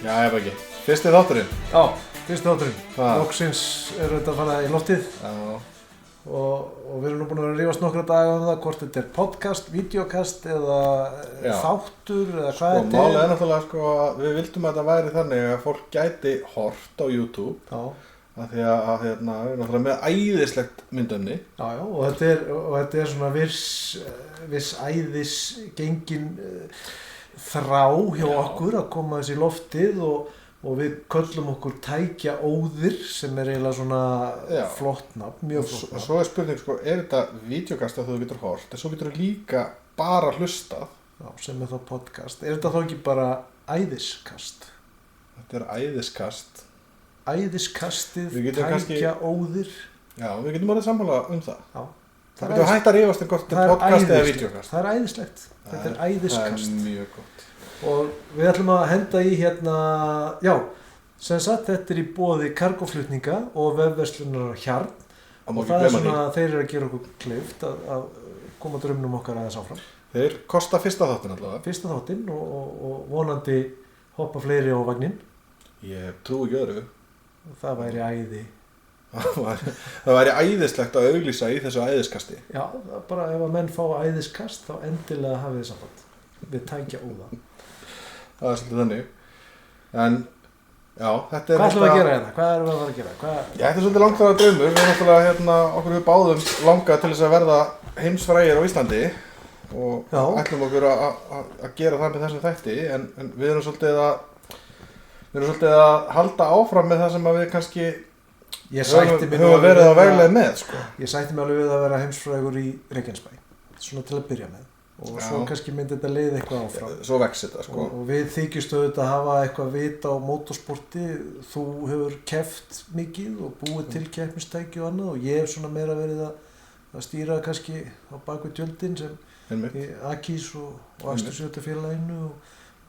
Já, ég ekki. Fyrsti þátturinn. Já, fyrsti þátturinn. Loksins þetta að fara í loftið. Já. Og við erum nú búin að rífast nokkra daga það hvort þetta podcast, videokast eða þáttur eða hvað þetta Málið náttúrulega að við vildum að þetta væri þannig að fólk gæti hort á YouTube. Já. Af því að við erum náttúrulega með æðislegt myndefni. Já, og þetta er svona viss æðisgengin þrá hjá okkur að koma þessi í loftið og við köllum okkur tækjaóðir sem er eiginlega svona flott nafn, mjög flott nafn. Svo er spurning, er þetta videokast að þú getur hort, en svo getur þú líka bara hlustað? Já, sem er þá podcast. Er þetta þá ekki bara æðiskast? Þetta er æðiskast. Æðiskastið, tækjaóðir. Já, við getum orðið sammála það. Já. Það getur hægt að rífast hvort þetta er podcast eða videokast. Það er æðislegt. Þetta er æðiskast. Það er mjög gott. Og við ætlum að henda í sem sagt, þetta er í boði kargóflutninga og vefverslunar Hjarn og það er svona að þeir eru að gera okkur kleift að koma draumnum okkar aðeins áfram. Þeir kosta fyrsta þáttinn allavega. Fyrsta þáttinn og vonandi hoppa fleiri á vagnin. Ég trúi ekki öðru. Það væri æði. Það væri æðislegt að auglýsa í þessu æðiskasti. Já, bara ef að menn fá æðiskast þá endilega hafið þið samband. Við tækjaóða. Það er svolítið þannig. En, já, þetta er... Hvað ætlum við að gera hérna? Hvað erum við að fara að gera? Já, þetta er svolítið langþráður draumur. Við erum náttúrulega, okkur við báðum langað til þess að verða heimsfrægir á Íslandi og ætlum okkur að gera það með þessum þætti, en við erum svolítið að halda áfram með það sem að við kannski höfum verið á vegleið með, sko. Ég sætti mig alveg við að vera heimsfrægur í Reykjanesbæ, svona til að byrja með. Og svo kannski myndi þetta leiða eitthvað áfram. Svo vex þetta, sko. Og við þykjumst auðvitað að hafa eitthvað vit á motorsporti. Þú hefur keppt mikið og búið til keppnistæki og annað og ég hef svona meira verið að stýra kannski á bakvið tjöldin sem í Akís og Akstursjótafélaginu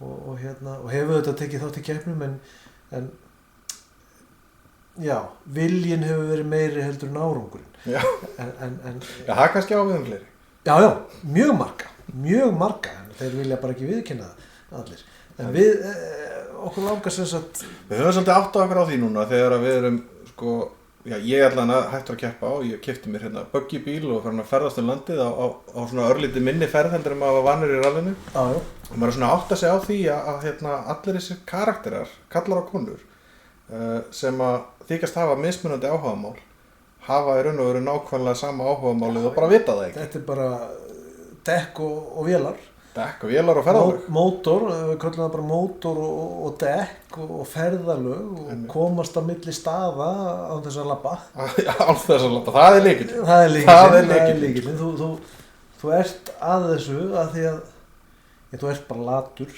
og hefur auðvitað tekið þátt í keppnum en já, viljinn hefur verið meiri heldur en árangurinn. Já, já, það er kannski áviðum fleiri. Já, mjög marga, en þeir vilja bara ekki viðurkenna allir. En okkur langar sem sagt... Við höfum svolítið átt á okkur á því núna þegar við erum, ég er allan að hættur að keppa og ég keypti mér buggy bíl og farin að ferðast landið á svona örlítið minni ferð heldur maður var vanur í rallinu. Já. Og maður er svona átt að segja á því að allir þessir karakterar, kallar og konur, sem að þykjast hafa mismunandi áhugamál, hafa í raun og veru nákvæmlega sama áhugamálið og bara vita það ekki. Þetta er bara dekk og vélar. Dekk og vélar og ferðalög. Mótor, við kallum það bara mótor og dekk og ferðalög og komast á milli staða án þess að labba. Já, án þess að labba, það er lykillinn. Það er lykillinn. Þú ert að þessu að því að þú ert bara latur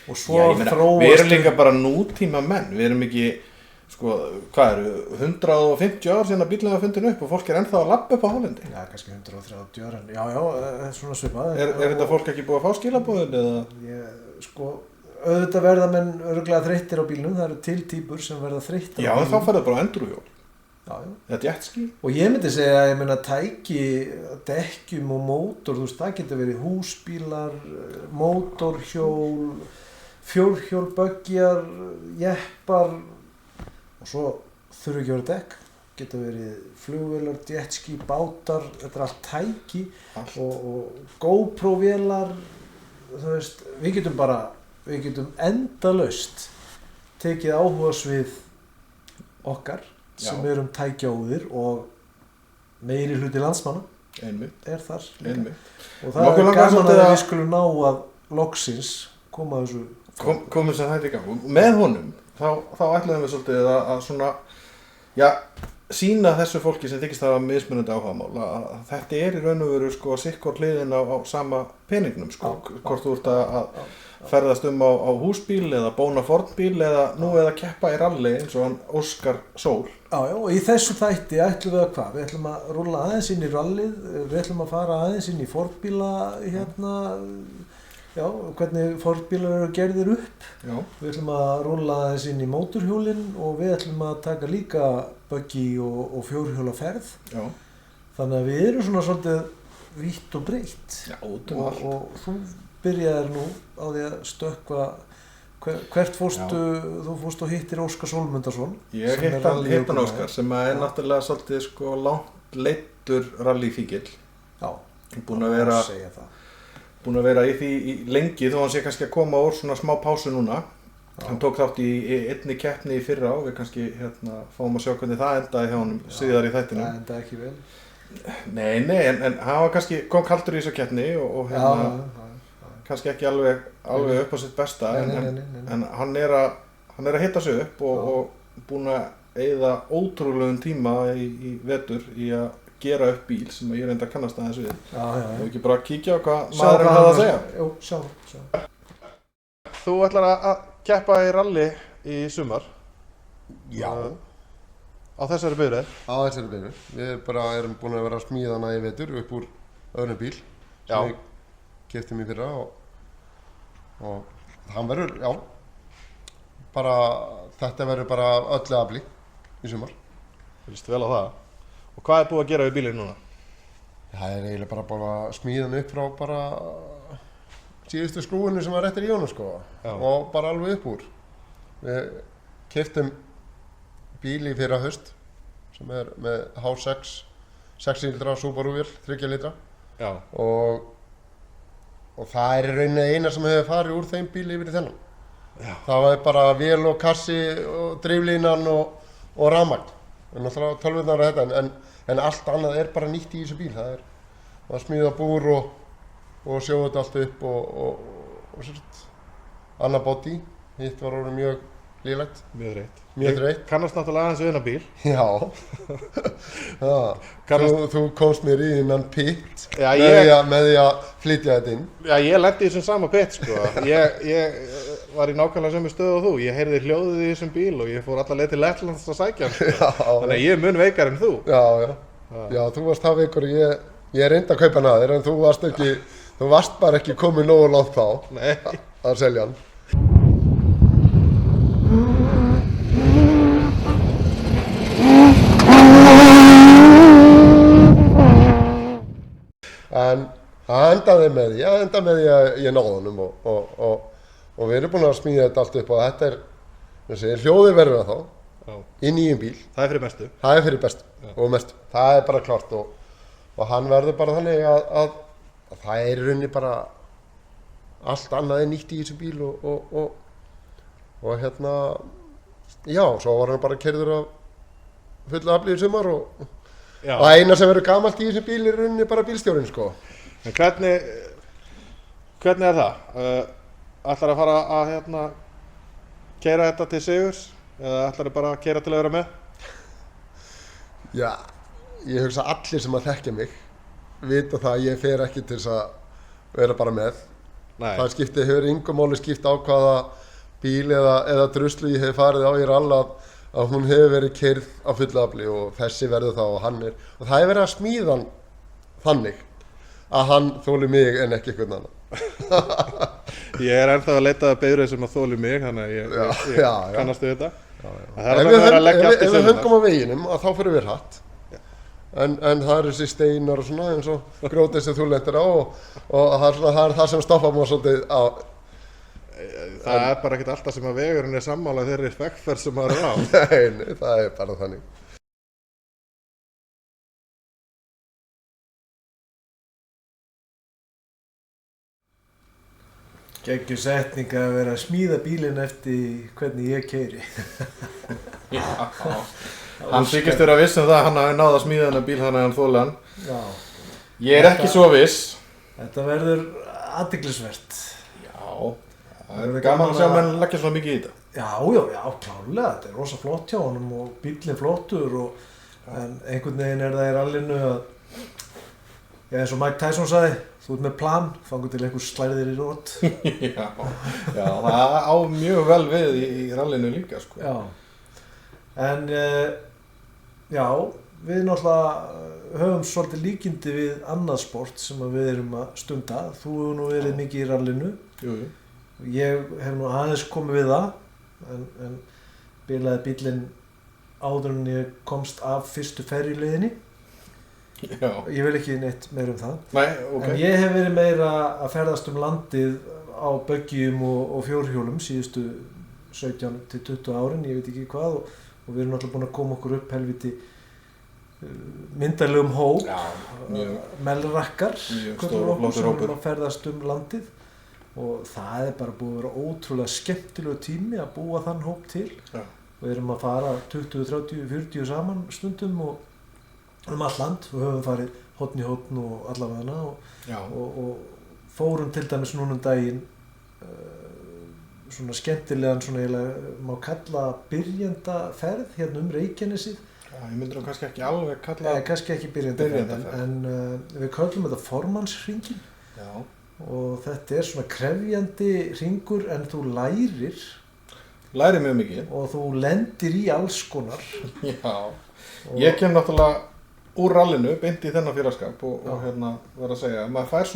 og svo þróast... Við erum líka bara nútíma menn, við erum ekki... hvað eru, 150 ár síðan að bílinn var fundin upp og fólk er ennþá að labba upp á hálendi? Já, kannski 130 ár, en já, svona svipað. Er þetta fólk ekki búið að fá skilaboðin eða? Auðvitað verða menn örugglega þreyttir á bílnum, það eru til týpur sem verða þreyttir á bílnum. Já, en þá fer það bara endurhjól. Já. Eða jetski. Og ég myndi segja að tæki, dekkjum og mótor, það getur verið húsbílar, mótorhjól, fjórhjól, böggjar, jeppar, og svo þurfi ekki að vera dekk, geta verið flugvélar, jetski, bátar, þetta er allt tæki og GoPro-vélar, við getum endalaust tekið áhugasvið okkar sem erum tækjaóðir og meiri hluti landsmanna er þar líka. Og það er gaman að við skulum ná að loksins koma þessu komum sem þetta í gang. Og með honum þá ætluðum við svolítið að svona, sýna þessu fólki sem þykist hafa mismunandi áhugamál að þetta er í raun og veru sikkor hliðin á sama peningnum, hvort þú ert að ferðast á húsbíl eða bóna Ford-bíl eða keppa í rally eins og hann Óskar Sól. Já, og í þessu þætti ætlum við að hvað? Við ætlum að rúlla aðeins inn í rallið, við ætlum að fara aðeins inn í Ford-bíla hvernig Ford-bílar eru gerðir upp. Já. Við ætlum að rúlla aðeins inn í mótorhjólinn og við ætlum að taka líka buggy og fjórhjólaferð. Já. Þannig að við erum svona svolítið vítt og breytt. Já, út um allt. Og þú byrjaðir nú á því að stökkva Hvert fórstu, þú fórst og hittir Óskar Sólmundarsson? Ég hitt hann Óskar sem er náttúrulega svolítið sko langt leiddur rallyfíkill. Já, Búinn að vera í því lengi þó hann sé kannski að koma úr svona smá pásu núna. Já. Hann tók þátt í einni keppni í fyrra og við kannski fáum að sjá hvernig það endaði hjá honum síðar í þættinum. Það endaði ekki vel. Nei, en hann var kannski kom kaldur í þessa keppni og kannski ekki alveg upp á sitt besta en hann er að hitta sig upp og búinn að eyða ótrúlegum tíma í vetur í að gera upp bíl sem ég reynda að kannast aðeins við. Þú ekki bara kíkja á hvað maðurinn hafði að segja? Jú, sjá. Þú ætlar að keppa í rally í sumar? Já. Á þessari bifreið? Á þessari bifreið. Við bara erum búin að vera að smíða hana í vetur upp úr öðrum bíl sem við keyptum í fyrra og hann verður, þetta verður bara öllu afli í sumar. Lýst vel á það. Og hvað er búið að gera við bílinn núna? Það er eiginlega bara að smíða hann upp frá bara síðustu skrúinu sem var eftir í honum sko. Og bara alveg upp úr. Við keyptum bíl í fyrra haust sem er með H6 6-cylindra Subaru vél, 3 litra. Já. Og það er í rauninni eina sem hefur farið úr þeim bíl yfir í þennan. Já. Það var bara vél og kassi og driflínan og rafmagn. En náttúrulega tölvurnar og þetta en allt annað er bara nýtt í þessu bíl. Það er að smíða búr og sjóða þetta allt upp og annað body. Hitt var orðið mjög lélegt. Mjög þreytt. Kannast náttúrulega aðeins við þennan bíl. Já. Þú komst mér í þennan pitt með því að flytja þetta inn. Já, ég lenti í þessum sama pitt sko. Ég var í nákvæmlega sömu stöðu og þú. Ég heyrði hljóðið í þessum bíl og ég fór alla leið til Lettlands að sækja hann sko. Þannig að ég er mun veikar en þú. Já, þú varst það veikur og ég reyndi að kaupa hann að þér en þú varst bara ekki komið nógu langt þá að selja hann. En það endaði með því að ég náði honum og við erum búin að smíða þetta allt upp og þetta er hljóðið verður það þá í nýjum bíl. Það er fyrir mestu. Það er fyrir bestu og mestu. Það er bara klart og hann verður bara þannig að það er í rauninni bara allt annað nýtt í þessum bíl og já, svo var hann bara keyrður af fullu afli í sumar og eina sem verður gamalt í þessum bíl er í rauninni bara bílstjórinn sko. En hvernig er það? Ætlar að fara að keyra þetta til sigurs eða ætlar bara að keyra til að vera með? Já, ég hugsa allir sem að þekkja mig vita það að ég fer ekki til þess að vera bara með. Nei. Það hefur engum máli skipt á hvaða bíl eða druslu ég hef farið á í rall að hún hefur verið keyrð á fullu afli og þessi verður þá og það er verið að smíða hann þannig að hann þóli mig en ekki einhvern annan. Ég er ennþá að leita að bifreið sem að þóli mig þannig að ég kannast við þetta. Ef við höngum á veginum að þá fyrir við hratt en það eru þessi steinar og svona eins og grjótið sem þú lentir á og það er það sem stoppar maður svolítið á. Það er bara ekkert alltaf sem að vegurinn er sammála þeirri vegferð sem maður er á. Nei, það er bara þannig. Geggjuð setning að vera að smíða bílinn eftir hvernig ég keyri. Já. Hann þykist vera viss það að hann hafi náð að smíða þennan bíl þannig að hann þóli hann. Já. Ég er ekki svo viss. Þetta verður athyglisvert. Já. Það er gaman að sjá menn leggja svona mikið í þetta. Já, klárlega. Þetta er rosa flott hjá honum og bíllinn flottur en einhvern veginn er það í rallinu að eins og Mike Tyson sagði, þú ert með plan, fangur til einhver slæðir í rót. Já, það á mjög vel við í rallinu líka sko. Já. En við náttúrulega höfum svolítið líkindi við annað sport sem við erum að stunda. Þú hefur nú verið mikið í rallinu. Jú. Ég hef nú aðeins komið við það en bilaði bíllinn áður en ég komst af fyrstu ferjuleiðinni. Já. Ég vil ekki neitt meira um það. Nei, ok. En ég hef verið meira að ferðast landið á böggjum og fjórhjólum síðustu 17 til 20 árin, ég veit ekki hvað og við erum náttúrulega búin að koma okkur upp helviti myndarlegum hóp, melrakkar, stór og flottur hópur að ferðast landið og það bara búið að vera ótrúlega skemmtilegu tími að búa þann hóp til. Við erum að fara 20, 30, 40 saman stundum og allt land og höfum farið horn í horn og allavega og fórum til dæmis núna daginn svona skemmtilegan svona eiginlega má kalla byrjendaferð hérna Reykjanesið. Ég myndir kannski ekki alveg kalla kannski ekki byrjendaferð en við köllum þetta formannshringinn og þetta svona krefjandi hringur en þú lærir mjög mikið og þú lendir í alls konar. Ég kem náttúrulega úr rallinu beint í þennan félagsskap og hérna verð að segja maður fær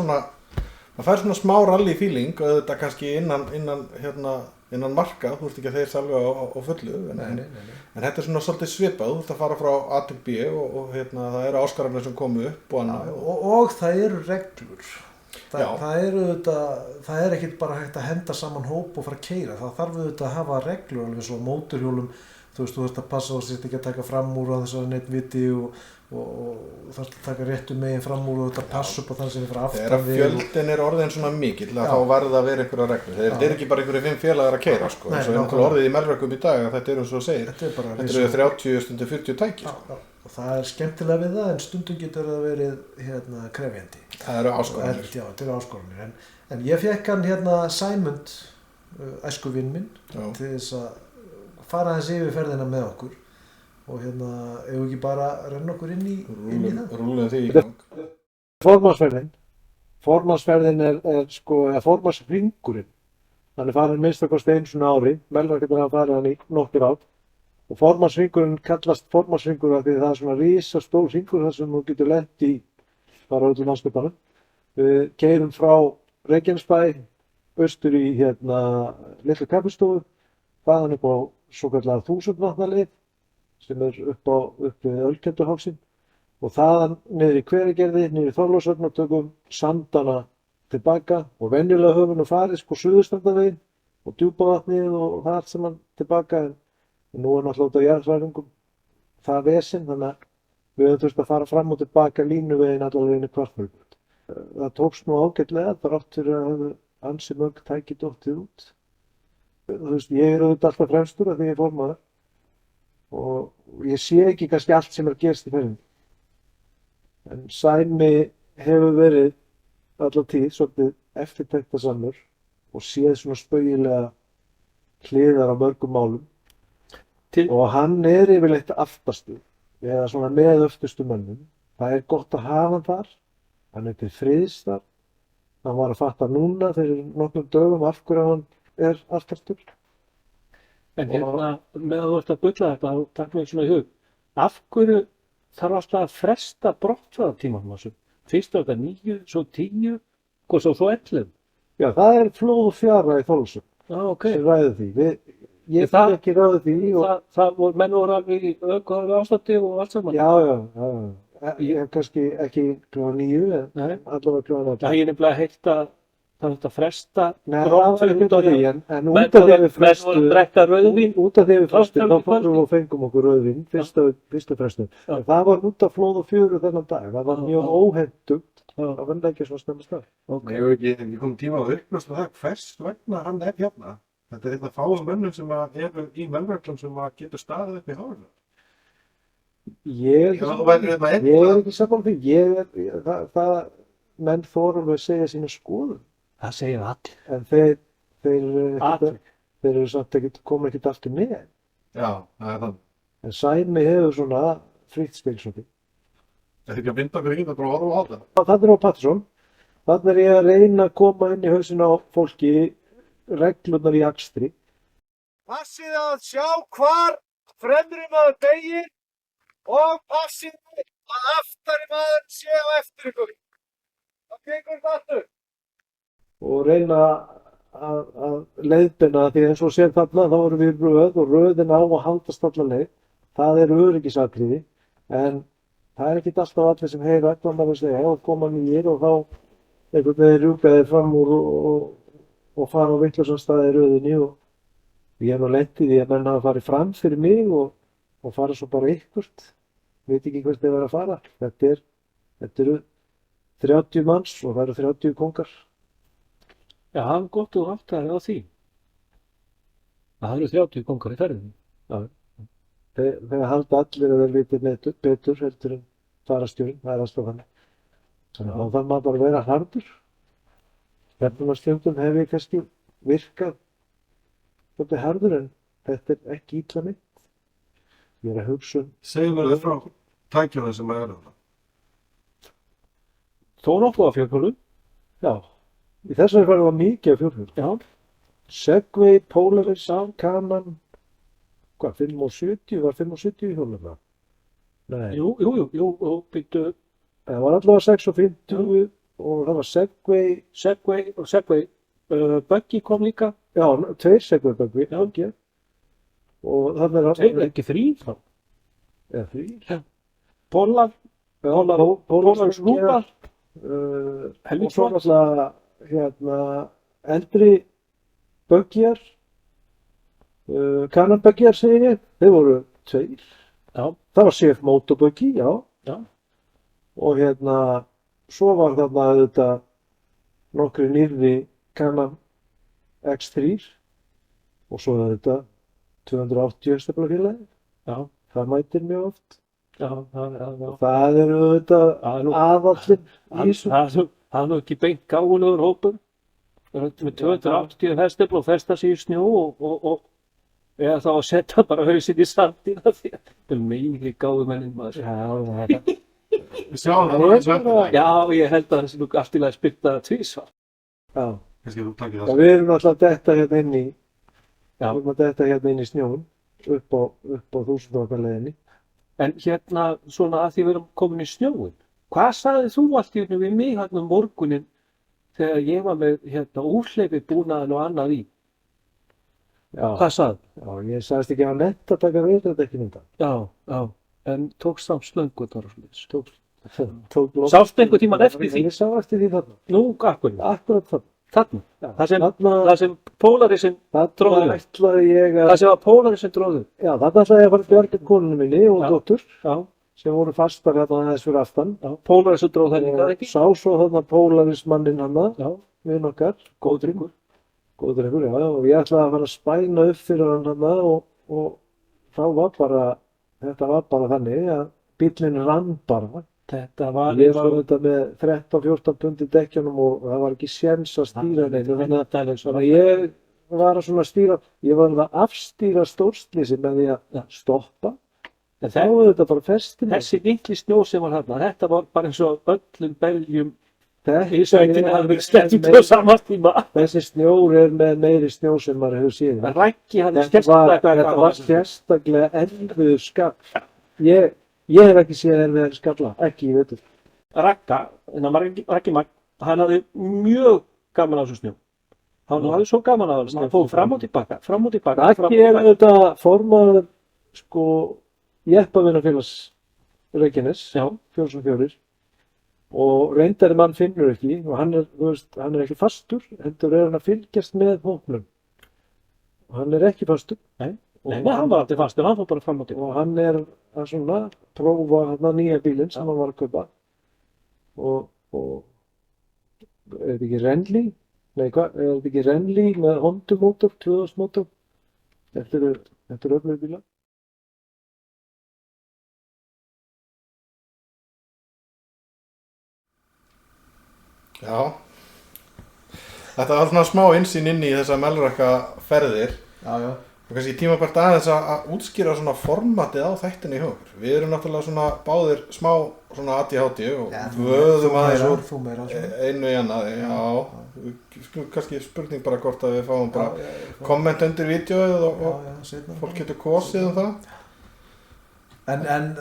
svona smá rally feeling og þetta kannski innan marka, þú ert ekki að þeir salga á fullu en þetta svona svolítið svipað, þú ert að fara frá A til B og hérna það eru áskorunir sem komu upp og annað og það eru reglur. Það er ekkert bara hægt að henda saman hóp og fara að keyra, það þarf auðvitað að hafa reglur alveg svo á mótorhjólum, þú þarft að passa á sér ekki að taka fram úr á þess að neitt viti og þarft að taka réttu megin fram úr og þetta passa upp á þann sem er fyrir aftan við. Þegar fjöldin er orðin svona mikill þá verða að vera einhverja reglur, þeir eru ekki bara einhverju 5 félagar að keyra sko, eins og orðið í melrökkum í dag að þetta eins og segir, þetta eru 30 stundir 40 tæki sko. Og það er skemmtilega við það en stundum getur það verið krefjandi. Það eru áskoranir. Já, þetta eru áskoranir. En ég fékk hann Sæmund, æskuvinn minn, til þess að fara aðeins yfir ferðina með okkur og ef við ekki bara renna okkur inn í það. Rúlum því í gang. Formannsferðin er formannshringurinn. Hann er farin minnst okkar einu svona ári, melrakirnir hafa farið hann í nokkur ár. Og formannshringurinn kallast formannshringur af því það er svona risastór hringur þar sem þú getur lent í bara öllum landshlutanum. Við keyrum frá Reykjanesbæ austur í litlu kaffistofu, þaðan upp á svokallaða 1000 vatna leið sem er upp við Ölkelduhálsinn og þaðan niður í Hveragerði, niður í Þorlákshöfn og tökum Sandana tilbaka og venjulega höfum við farið Suðurstrandarveginn og Djúpavatnið og það allt saman tilbaka en nú er náttúrulega út af jarðhræringum það vesen, þannig að við höfum þurft að fara fram og tilbaka línuveginn allavega inn í Kvartmörgund. Það tókst nú ágætlega, þrátt fyrir að hafa ansi mörg tæki dottið út. Ég er auðvitað alltaf fremstur af því ég er formaður og ég sé ekki kannski allt sem er að gerast í ferðinni. En Sæmi hefur verið alla tíð svolítið eftirtektarsamur og séð svona spaugilega hliðar á mörgum málum. Og hann er yfirleitt aftastur, eða svona með öftustu mönnum. Það er gott að hafa hann þar, hann er til friðs þar. Hann var að fatta núna fyrir nokkrum dögum af hverju hann er aftastur. En með að þú ert að bulla þetta, þá takk mér svona í hug. Af hverju þarf alltaf að fresta brottfarartímanum þessu? Fyrst var þetta 9, svo 10, og svo 11. Já, það er flóð og fjara í Þorlákshöfn sem ræður því. Ég fæ ekki ráðið því og... Það voru menn voru alveg í auðgóðu ástandi og allt saman? Já. Ég hef kannski ekki klukkan 9 en allavega klukkan 8. Ég nefnilega heilt að það þurfti að fresta... Nei, það var ekki út af því en út af því við frestu... Menn voru að drekka rauðvín? Út af því við frestu, þá fórum við og fengum okkur rauðvín, fyrstu frestun. Það var út af flóð og fjöru þennan dag, það var mjög óhentugt. Það var ekki svona snemma stað. Ég hef ekki komið tíma að uppnast það hvers vegna hann er hérna. Þetta er einn af fáum mönnum sem eru í melverklum sem getur staðið upp í hárinu. Ég er ekki sammála því. Menn þorum að segja sína skoðun. Það segir allir. En þeir eru samt koma ekkert aftur með. Já, það er þannig. En Sæmi hefur svona frítt spil svolítið. Það er ekki að vinda fyrir ekki, það er bara að horfa á það. Þannig á Patterson. Þannig er ég að reyna að koma inn í hausinn á fólki reglurnar í akstri. Passið að sjá hvar fremri maður beygir og passið að aftari maður sé á eftir ykkur. Það gengur þetta. Og reyna að leiðbeina því eins og sér þarna þá erum við röð og röðin á að haldast alla leið. Það er öryggisatriði en það er ekkert alltaf allir sem heyra hvað maður segja og koma nýjir og þá einhvern veginn rjúka þeir fram úr og fara á vitlausan stað í röðinni og ég hef nú lent í því að menn hafa farið fram fyrir mig og fara svo bara ykkurt, veit ekki hvert þeir vera að fara. Þetta eru 30 manns og það eru 30 kongar. Já, það er gott að átta þig á því. Það eru 30 kongar í ferðinni. Já. Þegar halda allir að þeir viti betur heldur en farastjórinn, það er alltaf þannig. Þannig að þá þarf maður bara að vera harður. Stefnumannstjórnum hef ég kannski virkað svolítið harður en þetta er ekki illa mitt. Ég er að hugsa Segðu mér það frá tækjunum sem að það. Þó nokkuð af fjörhjólum. Já, í þessari farið var mikið af fjórhjól. Já. Segway, Polaris, Kaman, hvað, 75, var 75 í hjólum það? Nei, Jú, byggdu það var allavega 650 og það var Segway, Segway, buggy kom líka. já, 2 Segway buggy, Já. og þannig er Þeir ekki 3 þá. eða 3. Polar, Polaris Rúbar. Og Helvíti svo flott. náttúrulega eldri buggyar, Canon buggyar segi ég, þeir voru 2. Já. Það var CF Motobuggy, já. Já. Og svo var þarna auðvitað nokkri nýrri Canon X3 og svo auðvitað 280 hestaflafélagi. Já. Það mætir mjög oft. Já. Það eru auðvitað aðallinn í þessu. Það er nú ekki beint gáfulegur hópur. Með 280 hestafl og festa sig í snjó og eða þá að setja bara hausinn í sandina því að það er meiri gáfumennin maður. Við sjáum það aðeins eftir. Já, ég held að það sé nú allt í lagi spyrta það tvísvar. Já. Kannski þú takir Já, það. við erum alltaf að detta hérna inn í, Já. við erum að detta hérna inn í snjóun upp á 1000 okkar leiðinni. En svona að því við erum komin í snjóin. Hvað sagði þú allt í einu við mig hérna morguninn þegar ég var með úrhleypi búnaðin og annað í? Já, Hvað sagði? já, ég sagðist ekki að netta að taka vetrardekkin undan. Já. En tókst samt slöngutar og slúðis. Tók loft. Sástu einhvern tímann eftir því? Ég sá eftir því þarna. Nú, akkurat. Akkurat þarna. Þarna. Já. Það sem Polarisinn Tróðu. Þarna ætlaði ég að, Það sem var Polarisinn tróðu. já, þarna ætlaði ég að fara að bjarga konunum minni og Já. dóttur Já. sem voru fastar hérna aðeins fyrir aftan. Polarisinn tróðu það líka, Og ekki? sá svo þarna Polarismanninn hana, Já. við okkar. Góð drengur. Góður einhver, já, og ég ætlaði að fara að spæna upp fyrir hann hana og þá þetta var bara þannig að bíllinn rann bara. Þetta var Ég var þetta með 13-14 pundi dekkjunum og það var ekki séns að stýra neitt. Þannig að ég var að svona stýra, ég var að afstýra stórslýsi með því að stoppa. En Þá var þetta bara festin. þessi litli snjó sem var þarna, þetta var bara eins og öllum beljum í Þessi sveitinni hafði verið skellt út á sama tíma. Þessi snjór er með meiri snjó sem maður hefur séð. Raggi hafði Þetta var sérstaklega erfiður skall. Ég hef ekki séð erfiður skalla, ekki í vetur. Raggi Magg, hann hafði mjög gaman á þessu snjó. Hann hafði svo gaman á þessu, hann fóð fram og tilbaka. Raggi er auðvitað formaður jeppavinafélags Reykjanes, Já. 404, og reyndari mann finnur ekki og hann er ekki fastur, heldur er hann að fylgjast með hópnum. Og hann er ekki fastur. Nei, hann var alltaf fastur, hann fóð bara fram og tilbaka. Og hann er að svona prófa hann nýja bílinn sem hann var að kaupa og er þetta ekki Renly? Nei, hvað, er þetta ekki Renly með Honda mótor, 2000 mótor? Þetta eru öflugir bílar. Já. Þetta var svona smá innsýn inn í þessa Melrakka ferðir. Já. Og kannski tímabært aðeins að útskýra svona formatið á þættinni hjá okkur. Við erum náttúrulega svona báðir smá svona ADHD og vöðum aðeins úr Þú meira svona. einu í annað. Já, kannski spurning bara hvort að við fáum bara komment undir vídeoið og fólk getur kosið það. En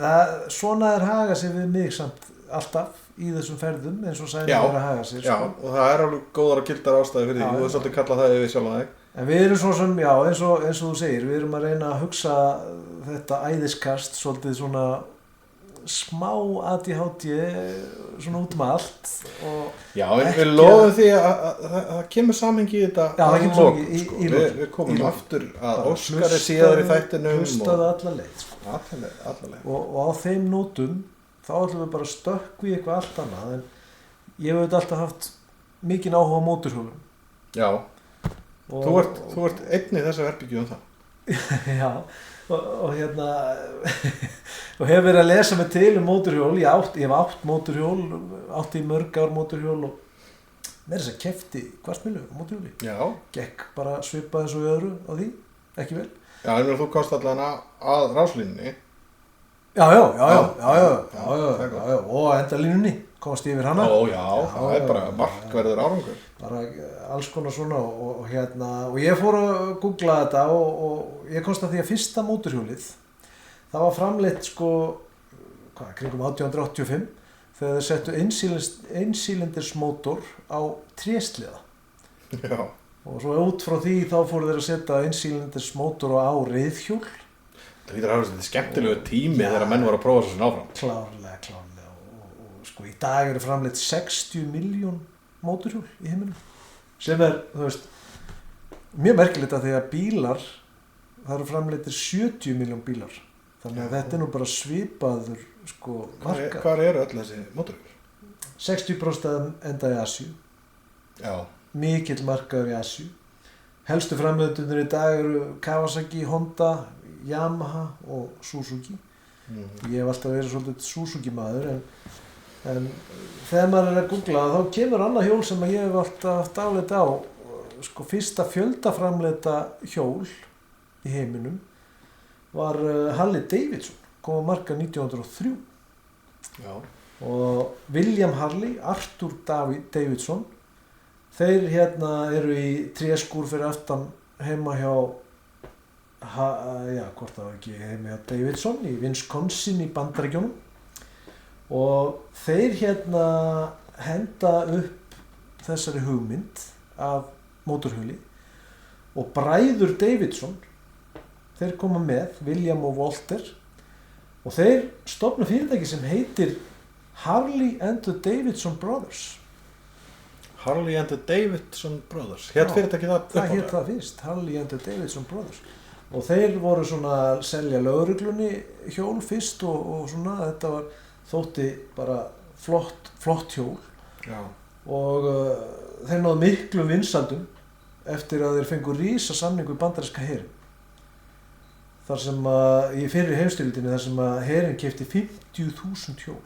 svona haga sér við mig samt alltaf í þessum ferðum eins og sæðin að haga sér. Já, og það alveg góðar og gildar ástæði fyrir því. Þú hefur svolítið kallað það yfir sjálfan þig. En við erum svo sem, já, eins og þú segir, við erum að reyna að hugsa þetta æðiskast svolítið svona smá ADHD svona út allt og Já, en ekki við lofum því að það kemur samhengi í þetta. Já, það kemur samhengi í sko. lokin. Við komum Í lokin. aftur að bara Óskari síðar í þættinum. hlustaðu alla leið sko. Alla leið. og á þeim nótum þá ætlum við bara að stökkva í eitthvað allt annað en ég hef auðvitað alltaf haft mikinn áhuga á mótorhjólum Já, og, þú ert einnig þessa verbyggju það. já, og hérna og hef verið að lesa mig til mótorhjól, ég hef átt mótorhjól, átti í mörg ár mótorhjól og með þess að kefti kvarsmilu mótorhjóli, Já. gekk bara svipað eins og í öðru á því, ekki vel. Já, en þú komst allan að ráslínunni. Já, það er gott. og endalínunni komast yfir hana. Já, það er bara markverður árangur. Bara alls konar svona og hérna, og ég fór að googla þetta og ég komst að því að fyrsta mótorhjólið, það var framleitt sko, kringum 1885, þegar þeir settu einsýlindirsmótor á trésliða. Já. Og svo út frá því þá fóru þeir að setja einsýlindirsmótor á reiðhjól. Það lítur að hafa þetta skemmtilegu tími þegar menn voru að prófa svo svona áfram. Klárlega. Og sko í dag eru framleitt 60 miljón mótorhjól í heiminum. Sem er, þú veist, mjög merkilegt að því að bílar, það eru framleittir 70 miljón bílar. Þannig að þetta er nú bara svipaður, sko, markað. Hvar eru öll þessi mótorhjól? 60% enda í Asíu. Já. Mikill markaður í Asíu. Helstu framleiðendurnir í dag eru Kawasaki, Honda, Yamaha og Suzuki. Ég hef alltaf verið svolítið Suzuki maður en þegar maður er að googla þá kemur annað hjól sem ég hef alltaf haft álit á. Sko fyrsta fjöldaframleita hjól í heiminum var Harley Davidson, kom að marka 1903. Já. Og William Harley, Arthur Davidson, þeir hérna eru í tréskúr fyrir aftan heima hjá hvort það var ekki heima hjá Davidson í Wisconsin í Bandaríkjunum og þeir hérna henda upp þessari hugmynd af mótorhjóli og bræður Davidson þeir koma með, William og Walter og þeir stofna fyrirtæki sem heitir Harley and the Davidson Brothers. Harley and the Davidson Brothers. Hétt fyrirtækið það? Það hétt það fyrst, Harley and the Davidson Brothers. Og þeir voru svona að selja lögreglunni hjól fyrst og svona, þetta var þótti bara flott hjól. Já. Og þeir náðu miklu vinsældum eftir að þeir fengu rísa samningu í bandaríska herinn. Þar sem að, í fyrri heimsstyrjöldinni, þar sem að herinn keypti 50.000 hjól.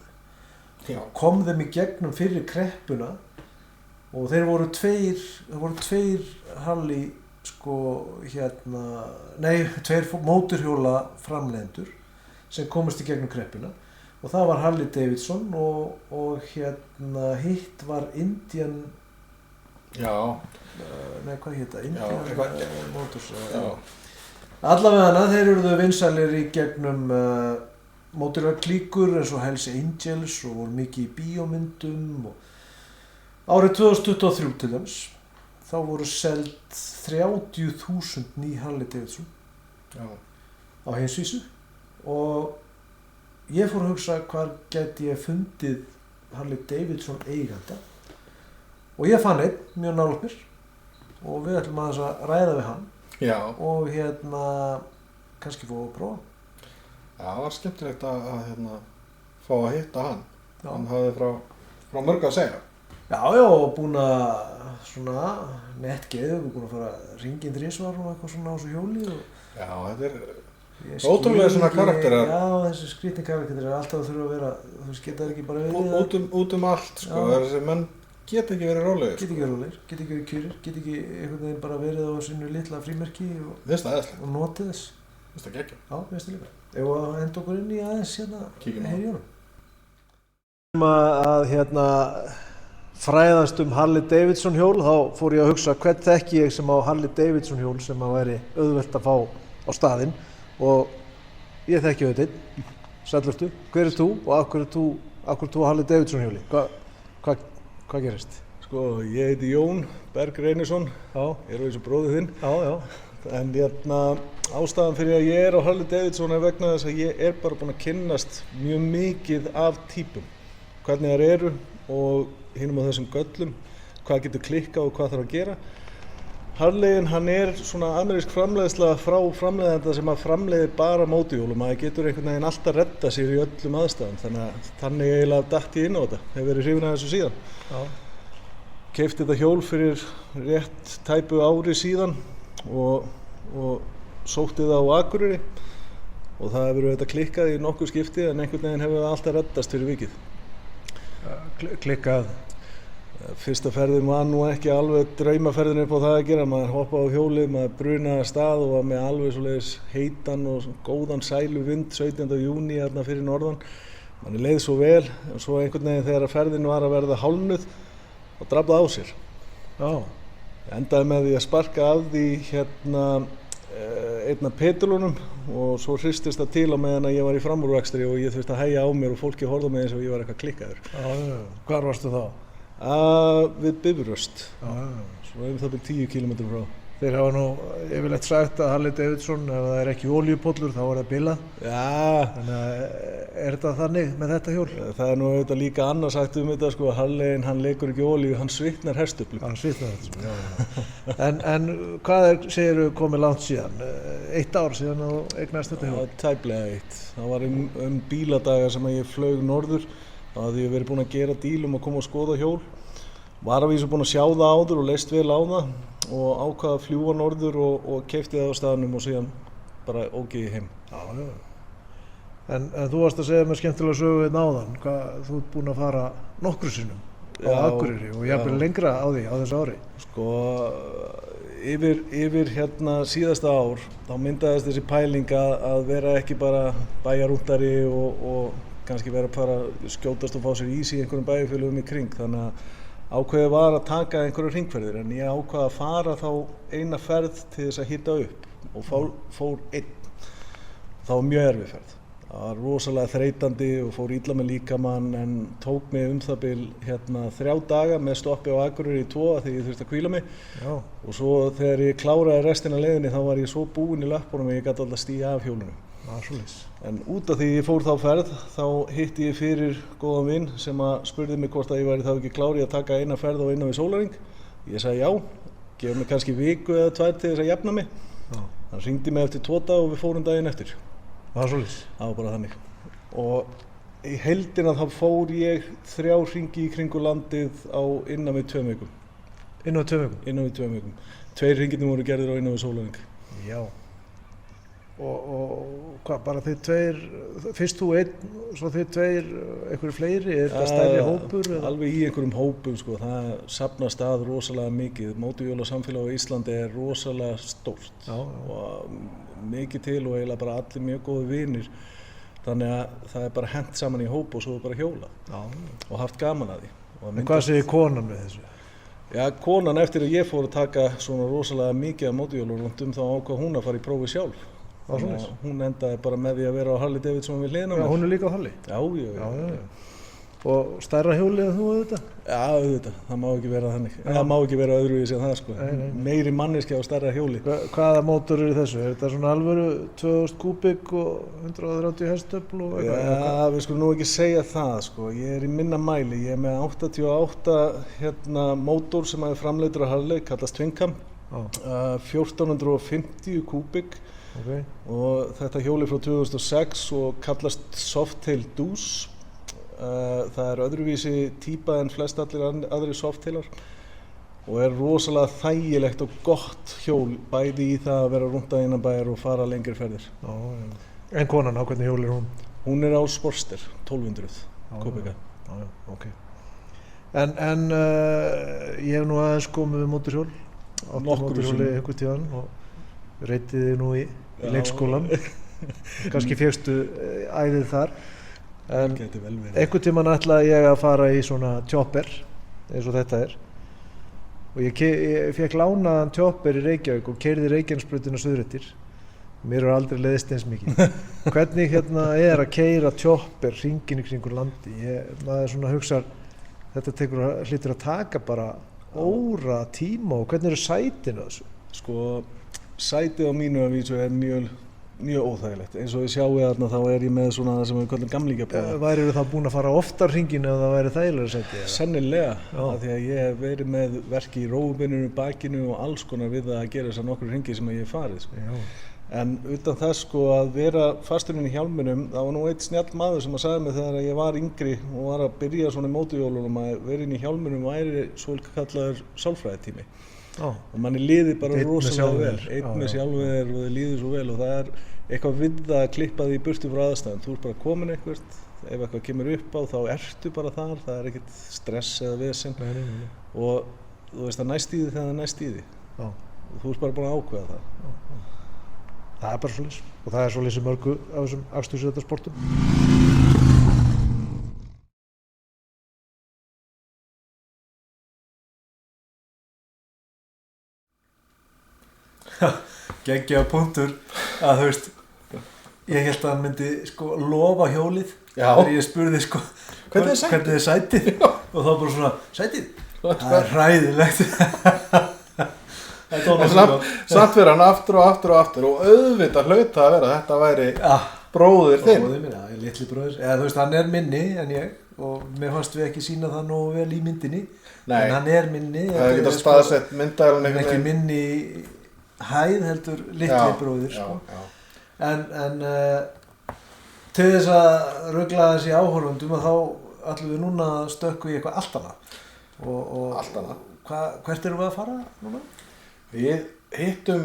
Já. Kom þeim í gegnum fyrri kreppuna og þeir voru tveir Harley tveir mótorhjóla framleiðendur sem komast í gegnum kreppuna og það var Harley Davidson og hitt var Indian hvað hétt það? Indian Motors allavega þeir eruðu vinsælir í gegnum mótorhjólaklíkur eins og Hells Angels og voru mikið í bíómyndum og árið 2023 til dæmis þá voru seld 30.000 ný Harley Davidson á heimsvísu og ég fór að hugsa hvar gæti ég fundið Harley Davidson eiganda og ég fann einn mjög nálægt mér og við ætlum aðeins að ræða við hann. Já. Og kannski fá að prófa. Já, það var skemmtilegt að fá að hitta hann. Já. Hann hafði frá mörgu að segja. Já, og búin að svona nettgeðu, búin að fara ringinn þrisvar og eitthvað svona á þessu hjóli og já, þetta er ótrúlega svona karakterar. Já, þessi skrýtni karakterar er alltaf að þurfa að vera, þú veist, geta ekki bara verið út allt, sko, þessi menn geta ekki verið rólegir. Geta ekki verið rólegir, geta ekki verið kjurir, geta ekki einhvern veginn bara verið á sínu litla frímerki og notið þess. Finnst það geggjað? Já, finnst það líka. Ef að henda okkur inn í aðeins kíkjum á að fræðast Harley Davidson hjól, þá fór ég að hugsa hvern þekki ég sem á Harley Davidson hjól sem að væri auðvelt að fá á staðinn og ég þekki auðvitað. Sælvertu, hver er þú og af hverju þú á Harley Davidson hjóli? Hvað gerist? Sko, ég heiti Jón Berg Reynisson, Já. er á þessu bróðið þinn. Já. en ástæðan fyrir að ég á Harley Davidson vegna þess að ég bara búinn að kynnast mjög mikið af típum, hvernig þær eru og hinum á þessum göllum, hvað getur klikkað og hvað þarf að gera. Harleyin, hann svona amerísk framleiðsla frá framleiðanda sem að framleiðir bara mótorhjól og maður getur einhvern veginn alltaf redda sér í öllum aðstæðum, þannig eiginlega datt ég inn á þetta, hef verið hrifinn af þessu síðan. Já. Keypti þetta hjól fyrir rétt tæpu ári síðan og sótti það á Akureyri og það hefur auðvitað klikkað í nokkuð skipti en einhvern veginn hefur það alltaf reddast fyrir vikið. Klikkað. Fyrsta ferðin var nú ekki alveg draumaferðin upp á það að gera, maður hoppaði á hjólið, maður brunaði af stað og var með alveg svoleiðis heitan og góðan sæluvind 17. júní þarna fyrir norðan. Manni leið svo vel, en svo einhvern veginn þegar ferðin var að verða hálfnuð og drafði á sér. Já. Ég endaði með því að sparka af því einn af petrolunum og svo hristist það til á meðan að ég var í framúrvextri og ég þurfti að hægja á mér og fólki horfði á mig eins og ég var eitthvað klikkaður. Já. Hvar varstu þá? Við Bifröst, svo það byrjum 10 km frá. Þeir hafa nú yfirleitt sagt að Harley Davidson, ef það ekki olíupollur þá það bilað. Já. Þannig að þetta þannig með þetta hjól? Það nú auðvitað líka annað sagt þetta sko, Harleyin, hann leikur ekki olíu, hann svitnar hestöflum. Hann svitnar hestöflum, já. En hvað segirðu komið langt síðan? 1 ár síðan og eignast þetta hjól? Tæplega 1. Það var bíladaga sem ég flaug norður. Það hafði ég verið búinn að gera díl að koma og skoða hjól. Var að vísu búinn að sjá það áður og leist vel á það og ákvað að fljúga norður og keypti það á staðnum og síðan bara ók ég heim. Já. En þú varst að segja mér skemmtilega sögu áðan, þú ert búinn að fara nokkru sinnum á Akureyri og jafnvel lengra á þessu ári. Sko, yfir síðasta ár þá myndaðist þessi pæling að vera ekki bara bæjarúntari og kannski vera að fara að skjótast og fá sér ís í einhverjum bæjarfélögum í kring, þannig að ákveðið var að taka einhverjar hringferðir en ég ákvað að fara þá eina ferð til þess að hita upp og fór einn. Það var mjög erfið ferð. Það var rosalega þreytandi og fór illa með líkamann en tók mig það bil 3 daga með stoppi á Akureyri í 2 þegar ég þurfti að hvíla mig. Já. Og svo þegar ég kláraði restina af leiðinni þá var ég svo búinn í löppunum að ég gat alltaf stíga af hjólinu. En út af því ég fór þá ferð þá hitti ég fyrir góðan vinn sem að spurði mig hvort að ég væri þá ekki klár í að taka eina ferð og innan við sólarhring. Ég sagði já, gefið mig kannski viku eða 2 til þess að jafna mig. Hann hringdi mig eftir 2 daga og við fórum daginn eftir. Það var bara þannig. Og í heildina þá fór ég 3 hringi í kringu landið á innan við 2 vikum. Innan við 2 vikum? Innan við 2 vikum. 2 hringirnir voru gerðir á innan við sólarhring. Já. Og hvað, bara þið 2, fyrst þú einn, svo þið 2, einhverju fleiri, þetta stærri hópur? Alveg í einhverjum hópum sko, það safnast að rosalega mikið. Mótorhjólasamfélag á Íslandi rosalega stórt og mikið til og eiginlega bara allir mjög góði vinir. Þannig að það bara hent saman í hóp og svo bara hjóla og haft gaman að því. En hvað segir konan við þessu? Já, konan eftir að ég fór að taka svona rosalega mikið af mótorhjólum þá ákvað hún að fara í prófi sjálf. Hún endaði bara með því að vera á Harley Davidson við hliðina á mér. Já, hún líka á Harley? Já. Og stærra hjólið en þú auðvitað? Já, auðvitað. Það má ekki vera þannig. Það má ekki vera öðruvísi en það sko. Meiri manneskja á stærra hjóli. Hvaða mótor eru þessu? Þetta svona alvöru 2000 kúbík og 130 hestöfl og eitthvað? Já, við skulum nú ekki segja það sko. Ég í minna mæli. Ég með 88 mótor sem er framleiddur á Harley, kallast Twin Cam. 1450 kúbík. Okay. Og þetta hjóli frá 2006 og kallast Softail Deuce. Það öðruvísi típa en flest allir aðri Softailar og rosalega þægilegt og gott hjól bæði í það að vera rúnda innan bæjar og fara lengri ferðir. En konan, á hvernig hjól hún? Hún á Sportster 1200 kúbíka. Ok. En ég hef nú aðeins komið við mótorhjól. Mótorhjóli einhvern tíðan og reytið þið nú í leikskólan. Kannski fékkstu æðið þar. En einhvern tímann ætlaði ég að fara í svona chopper eins og þetta og ég fékk lánaðan chopper í Reykjavík og keyrði Reykjanesbrautina suðrættir. Mér aldrei leiðist eins mikið. Hvernig að keyra chopper hringinn í kringur landi? Maður svona hugsar, þetta hlýtur að taka bara óra tíma og hvernig eru sætin á þessu? Sko, sætið á mínu að vísu er mjög óþægilegt. Eins og við sjáum þarna þá er ég með svona það sem við kallum gamlingjabóða. Værirðu þá búin að fara oftar hringin ef það væri þægilega sæti? Sennilega, af því að ég hef verið með verki í rófubeininu, bakinu og alls konar við það að gera þessar nokkru hringi sem ég hef farið. Sko. En utan það sko að vera fasturinn í hjálminum, það var nú einn snjall maður sem að sagði mig þegar ég var yngri og var að byrja svona í mótorhjólunum að vera inn í hjálminum væri svo kallaður sálfræðitími. Og manni líði bara rosalega vel, einn með sjálfur og það líði svo vel og það er eitthvað við það að klippa því í burtu frá aðstæðum. Þú ert bara komin eitthvað, ef eitthvað kemur upp á þá ertu bara þar, það er ekkert stress eða vesen og þú veist það næst í því þegar það næst í því. Þú ert bara búin að ákveða það. Það er bara svoleiðis og það er svoleiðis í mörgu af þessum akstursréttarsportum. Geggjaður punktur að þú veist ég held að hann myndi sko lofa hjólið þegar ég spurði sko hvernig er sætið og þá bara svona sætið, það er hræðilegt. Samt fyrir hann aftur og auðvitað hlaut að vera þetta væri bróðir þinn. Bróðir minn, litli bróðir. Eða þú veist, hann er minni en ég og mér fannst við ekki sýna það nógu vel í myndinni. Nei. En hann er minni. Það er ekki staðsett myndaðalinn einhvern veginn. Ekki minni hæð heldur litli bróðir sko. En til þess að rugla þessi áhorfundum að þá ætlum við núna að stökkva í eitthvað allt annað. Allt annað. Hvert erum við að fara núna? Við hittum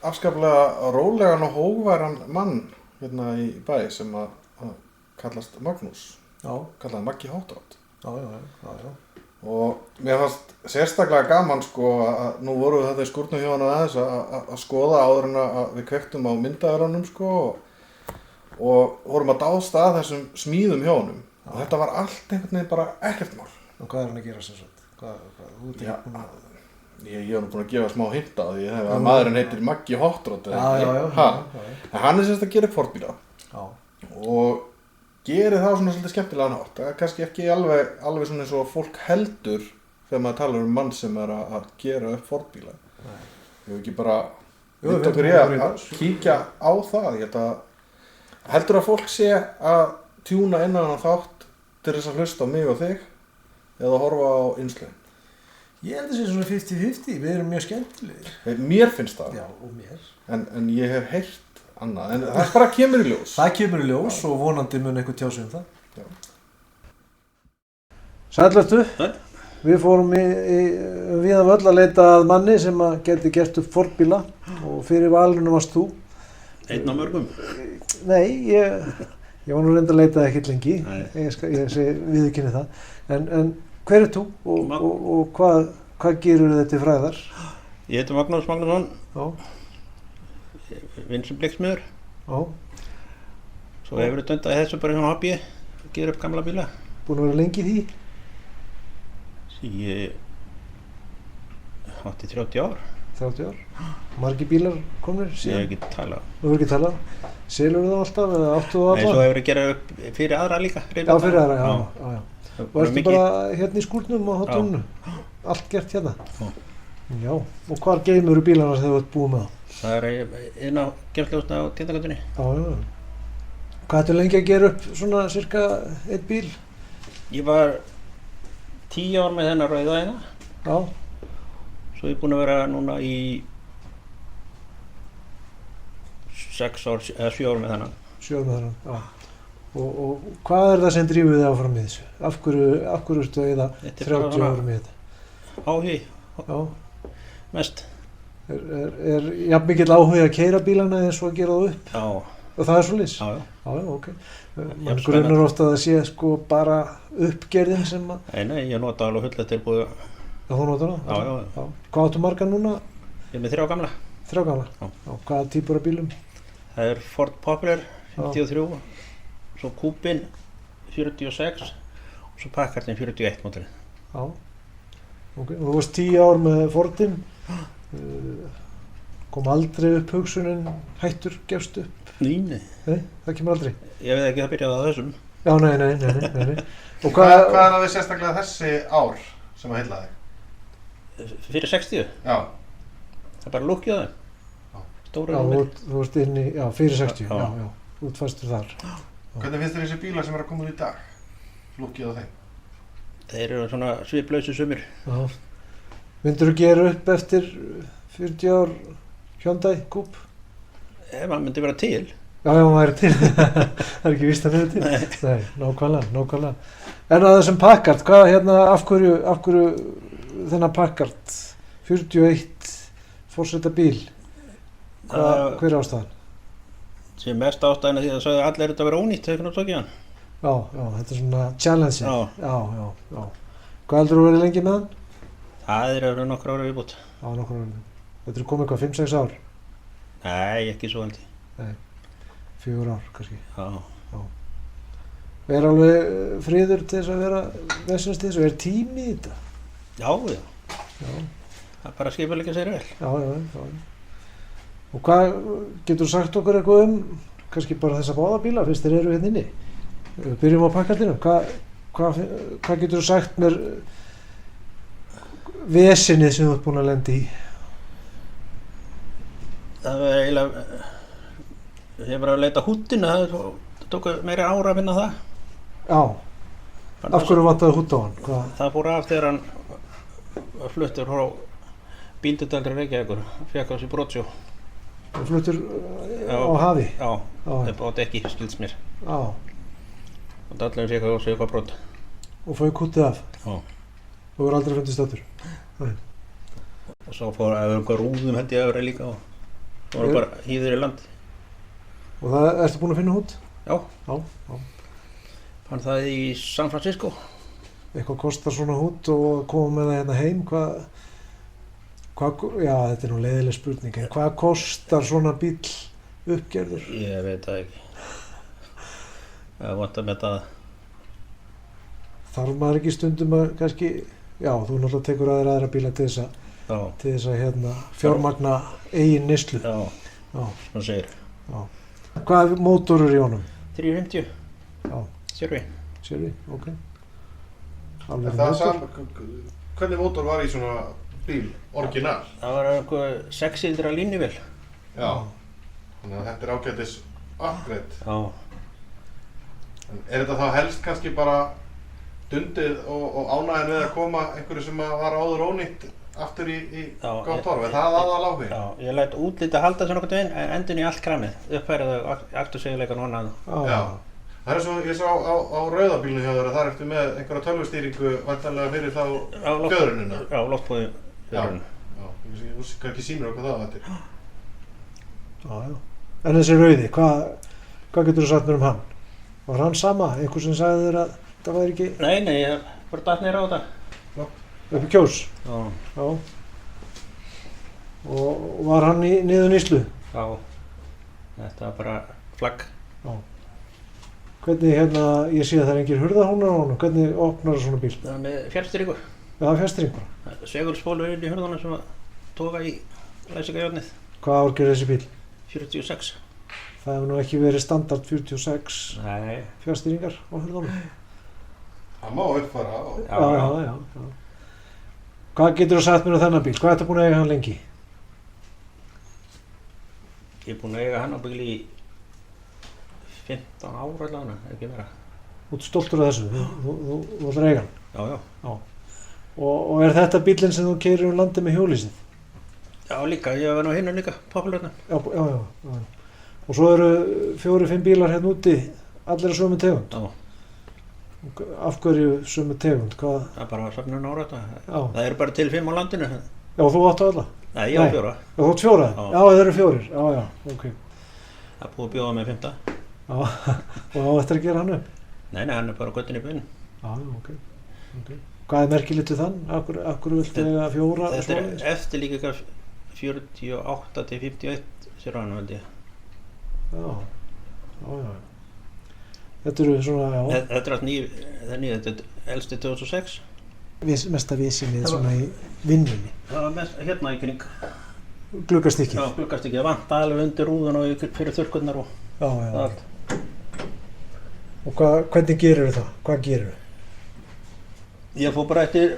afskaplega rólegan og hógværan mann hérna í bæ sem að kallast Magnús. Kallaði Maggi Hotrat. Já. Og mér fannst sérstaklega gaman sko að nú vorum við þetta í skúrnum hjá hann aðeins að skoða áður en að við kvektum á myndaðurunum sko og vorum að dásta að þessum smíðum hjá honum. Og þetta var allt einhvern veginn bara ekkert mál. Og hvað er hann að gera sem sagt? Ég er nú búinn að gefa smá hint á því að maðurinn heitir Maggi Hotrat. Já. En hann er sérst að gera upp fornbíla. Og gerir það svona svolítið skemmtilega nátt. Það er kannski ekki alveg svona eins og fólk heldur þegar maður talar um mann sem er að gera upp fornbíla. Við hefum ekki bara vitt okkur að kíkja á það. Ég held að heldur að fólk sé að tjúna innan á þátt til þess að hlusta á mig og þig eða horfa á innslögin. Ég held að það sé svona 50-50, við erum mjög skemmtilegir. Mér finnst það. Já, og mér. En ég hef heyrt annað, en það bara kemur í ljós. Það kemur í ljós og vonandi mun einhver tjá sig um það. Já. Sælvertu, við fórum við af öll að leita að manni sem að geti gert upp fornbíla og fyrir valinu varst þú. Einn á mörgum? Nei, ég var nú reynd að leita ekkert lengi, ég segi viðurkenni það. En hver er þú og hvað gerur þetta til fræðar? Ég heiti Magnús Magnússon. Já. Vinn sem blikksmiður. Já. Svo hefur við dundað í þessu bara svona hobby, gera upp gamla bíla. Búin að vera lengi í því? Ég átti 30 ár. 30 ár? Margir bílar komnir síðan? Ég hef ekki talað. Þú hefur ekki talað? Selur þú alltaf eða áttu þú alltaf? Nei, svo hefur við gerað upp fyrir aðra líka. Já, fyrir aðra, já. Og ertu bara hérna í skúrnum og hóttunum? Allt gert hérna? Já. Og hvar geymur bílarna þegar þú ert búið með það? Það er inn á geymslehúsinu á Tindagötunni. Já. Hvað ertu lengi að gera upp svona cirka einn bíl? Ég var 10 ár með þennan rauða hérna. Já. Svo ég er búinn að vera núna í 6 ár, eða 7 ár með þennan. 7 ár með þennan, já. Og hvað er það sem drífur þig áfram í þessu? Af hverju ertu að eyða 30 árum í þetta? Áhugi. Já. Mest. Er jafn mikill áhugi að keyra bílana eins og að gera það upp? Já. Og það er svoleiðis? Já. Já, ok. Man grunar ofta að það sé sko bara uppgerðin sem að... Nei, ég nota alveg fullt tilbúið. Já, þú notar það? Já. Hvað áttu marga núna? Ég er með 3 gamla. 3 gamla? Já. Hvaða típur af bílum? Það er Ford Popular 53, svo Coupin 46 og svo Packardin 41 módelið. Já. Ok, og þú varst 10 ár með Fordin. Kom aldrei upp hugsunin hættur, gefst upp? Nei, það kemur aldrei. Ég veit ekki, það byrjaði á þessum. Já, nei. Og hvað er það við sérstaklega þessi ár sem að heilla þig? Fyrir 60? Já. Það er bara lukkið á þeim. stóra Já, númer. þú ert inn í, já, fyrir 60, Já. já, útfæstur þar. Hvernig finnst þér þessi bílar sem er að koma út í dag? Lúkið á þeim? Þeir eru svona sviplausu sumir. Já. Myndirðu gera upp eftir 40 ár Hyundai Coupe? Ef hann myndi vera til. Já, já, maður er til. Það er ekki víst að vera til. Nei, nákvæmlega. En að þessum Packard, hvað hérna, af hverju þennan Packard 41 forseta bíl? Hver er ástæðan? Sem mest ástæðan því að sagði allir þetta vera ónýtt þegar það tók í hann. Já, þetta er svona challenge. Já. Já. Hvað heldur þú verið lengi með hann? Það eru nokkur ára viðbútt. Já, nokkur ára. Þetta er komið hvað, 5-6 ár? Nei, ekki svo held ég. Nei, 4 ár kannski. Já. Er alveg friður til þess að vera vesens til þess og er tími í þetta? Já. Já. Það er bara að skipuleggja sér vel. Já. Og hvað getur sagt okkur eitthvað kannski bara þessa báða bíla fyrst þeir eru hérna inni? Við byrjum á Packardinu. Hvað getur sagt mér vesenið sem þú ert búin að lenda í? Það var eiginlega, ég var að leita húddina, það tók meira ára að finna það. Já. Af hverju vantaði húdd á hann? Það fór af þegar hann var fluttur frá Bíldudaldri Reykjavíkur, fekk á sig brotsjó. Hann fluttur á hafi? Já, upp á dekki, skilst mér. Já. Og dallarinn fekk á sig eitthvað brot. Og fauk húddið af? Já. Og voru aldrei fundist aftur? Nei. Og svo fór að einhver rúðum held ég að vera líka og það voru bara hýður í land. Og það ertu búin að finna húdd? Já. Fann það í San Francisco. Eitthvað kostar svona húdd og að koma með það hérna heim, já, þetta er nú leiðileg spurning, en hvað kostar svona bíll uppgerður? Ég veit það ekki. Það er vant að meta það. Þarf maður ekki stundum að kannski, já, þú náttúrulega tekur aðra bíla til þess að hérna, fjármagna eigin neyslu. Já, svona segir. Já. Hvað er mótorur í honum? 350. Já. Sérvi, ok. Alveg mótor. Hvernig mótor var í svona bíl, orginal? Það var einhver 6-cylindra línuvél. Já. Þannig að þetta er ágætis upgrade. Já. En er þetta þá helst kannski bara dundið og ánægðin við að koma einhverju sem var áður ónýtt aftur í gott horf? Er það aðal áhuga? Já, ég læt útlita halda þessu nokkuð veginn, en endun í allt kramið. Uppfærið aktursegjuleikan og annað. Já. Það er svo, ég sá á rauðabílnu hjá þér að þar ertu með einhverja tölvustýringu væntanlega fyrir þá fjöðrunina. Já, loftbóði fjöðrunina. Já, þú kannski sýnir okkur það þetta. Já. En þessi rauði, hvað getur þú sagt mér um hann? Var hann sama? Einhver sem sagði þér að það væri ekki... Nei, ég bara datt niður á þetta. Uppi Kjós? Já. Og var hann í niður nýslu? Já. Þetta var bara flagg. Já. Hvernig, hérna, ég sé að það er engir hurðarhúnar á honum, hvernig opnar svona bíl? Það er með fjárstýringu. Já, það er fjárstýring bara. Segulspólur inn í hurðunum sem að toga í læsingarjárnið. Hvað ár gerir þessi bíl? 46. Það hefur nú ekki verið standard 46 fjárstýringar á hurðunum. Það má uppfara á. Já. Hvað getur þú sagt mér um þennan bíl? Hvað ertu búin að eiga hann lengi? Ég er búin að eiga hann á bíl í 15 ára allavega, ekki vera. Þú ert stoltur af þessu, þú ætlar að eiga hann? Já. Og er þetta bílinn sem þú keyrir um landi með hjólísið? Já, líka, ég var nú hinn líka, Popularna. Já. Og svo eru 4-5 bílar hérna úti, allir að sömu tegund? Já. Af hverju sömu tegund? Hvað? Það er bara söfnun ára þetta. Já. Það eru bara til 5 á landinu. Já, þú áttu alla? Nei, ég á 4. Já, þú átt 4? Já, það eru 4. Já, ok. Það er búið að bjóða með 5. Já, og á eftir að gera hann upp? Nei, hann er bara á göttunni í byrjun. Já, ok. Hvað er merkilegt við þann? Akkur viltu eiga 4? Þetta er eftir líka eitthvað 48 til 51 sér á hann, held ég. Já. Þetta eru svona, já. Þetta er allt þetta er elsti 2006. Mesta vísinnið svona í vinnunni. Það var mest hérna í kring. Gluggastykkið? Já, gluggastykkið. Það vant alveg undir rúðun og fyrir þurrkurnar og allt. Og hvernig gerir það? Hvað gerir það? Ég fór bara eftir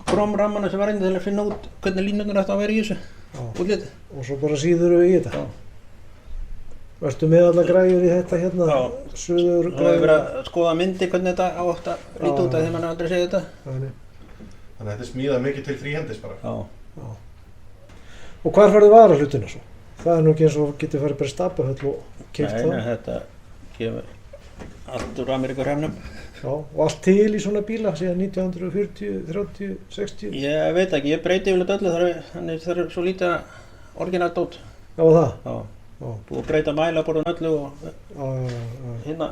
kromrammana sem var inn til að finna út hvernig línurnar ætti að vera í þessu. útlitið. Og svo bara síður í þetta. Já. Vertu með alla græjur í þetta hérna? Já. Suður Nú hefur verið að skoða myndir hvernig þetta á átt að líta út af því mann aldrei segið þetta. Þannig. Þannig að þetta er smíðað mikið til fríhendis bara. Já. Og hvar farið vara hlutina svo? Það er nú ekki eins og getur farið bara í Stapahöll og keypt það. Nei, þetta kemur allt úr Ameríkuhrefnum. Já, og allt til í svona bíla síðan 1940, 30, 60. Ég veit ekki, ég breyti yfirleitt öllu, þannig það er svo lítið orginalt dót. Já, það? Já. Já. Búið að breyta mælaborðun öllu og Já. hérna.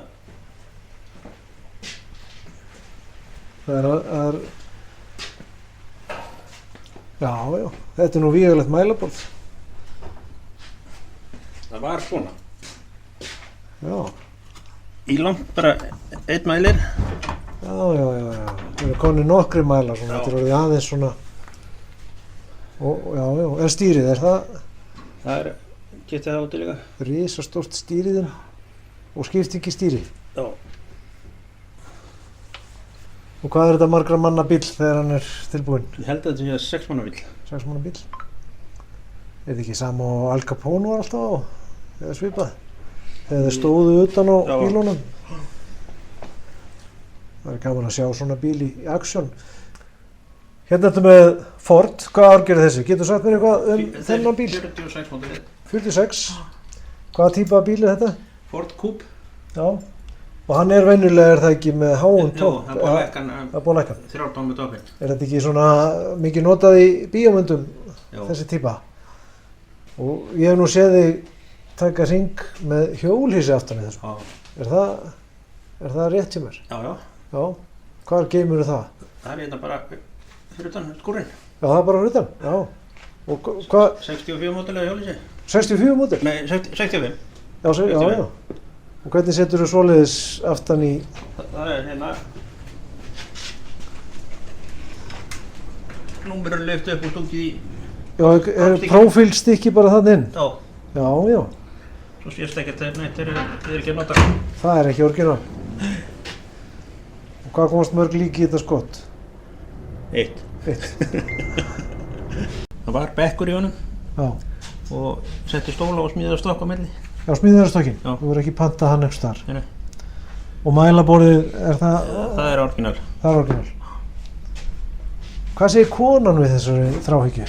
Það er Já, þetta er nú vígulegt mælaborð. Það var svona. Já. Í langt bara einn mælir. Já. Það eru konið nokkri mælar svona, Já. þetta er orðið aðeins svona. Já. En stýrið, er það Það er, getið það úti líka. risastórt stýriðin og skiptingi stýri? Já. Og hvað er þetta margra manna bíll þegar hann er tilbúinn? Ég held að þetta sé 6 manna bíl. 6 manna bíll? Er þetta ekki sama og Al Capone var alltaf á? Eða svipað? Þegar þeir stóðu utan á Já. bílunum? Það er gaman að sjá svona bíl í aksjón. Hérna þetta með Ford, hvað árgerði þessi? Getur sagt mér eitthvað þennan bíl? 46 mótilið. 46. Hvaða típa bíl er þetta? Ford Coupe. Já. Og hann er venjulega, er það ekki með háum Jú, topp? það er búið að lækka Það er búið að lækka. 3 tonn með toppinn. Er þetta ekki svona mikið notað í bíómyndum, Jú. þessi típa? Og ég hef nú séð þig taka hring með hjólhýsi aftan í þessu. Já. Er það rétt hjá mér? Já. Já. Hvar geymur það? Það er hérna bara fyrir utan skúrinn. Já, það er bara hlutan. Já. Og hvað? 64 mótilega hjólísi. 64 mótil? Nei, 65. Já. Og hvernig setur þú svoleiðis aftan í? Það er hérna. Númerun lyftu upp og stungið í. Já, er prófílstykki bara þannig inn? Já. Já. Svo sést ekki að þeir eru ekki að nota. Það er ekki orginal. Og hvað komast mörg líki í þetta skott? 1. 1. Það var bekkur í honum. Já. Og setti stóla og smíðaði stokk á milli. Já, smíðarstokkin. Já. Þú verður ekki pantað hann einhvers þar. Nei. Og mælaborðið, er það? Það er orginal. Það er orginal. Hvað segir konan við þessari þráhyggju?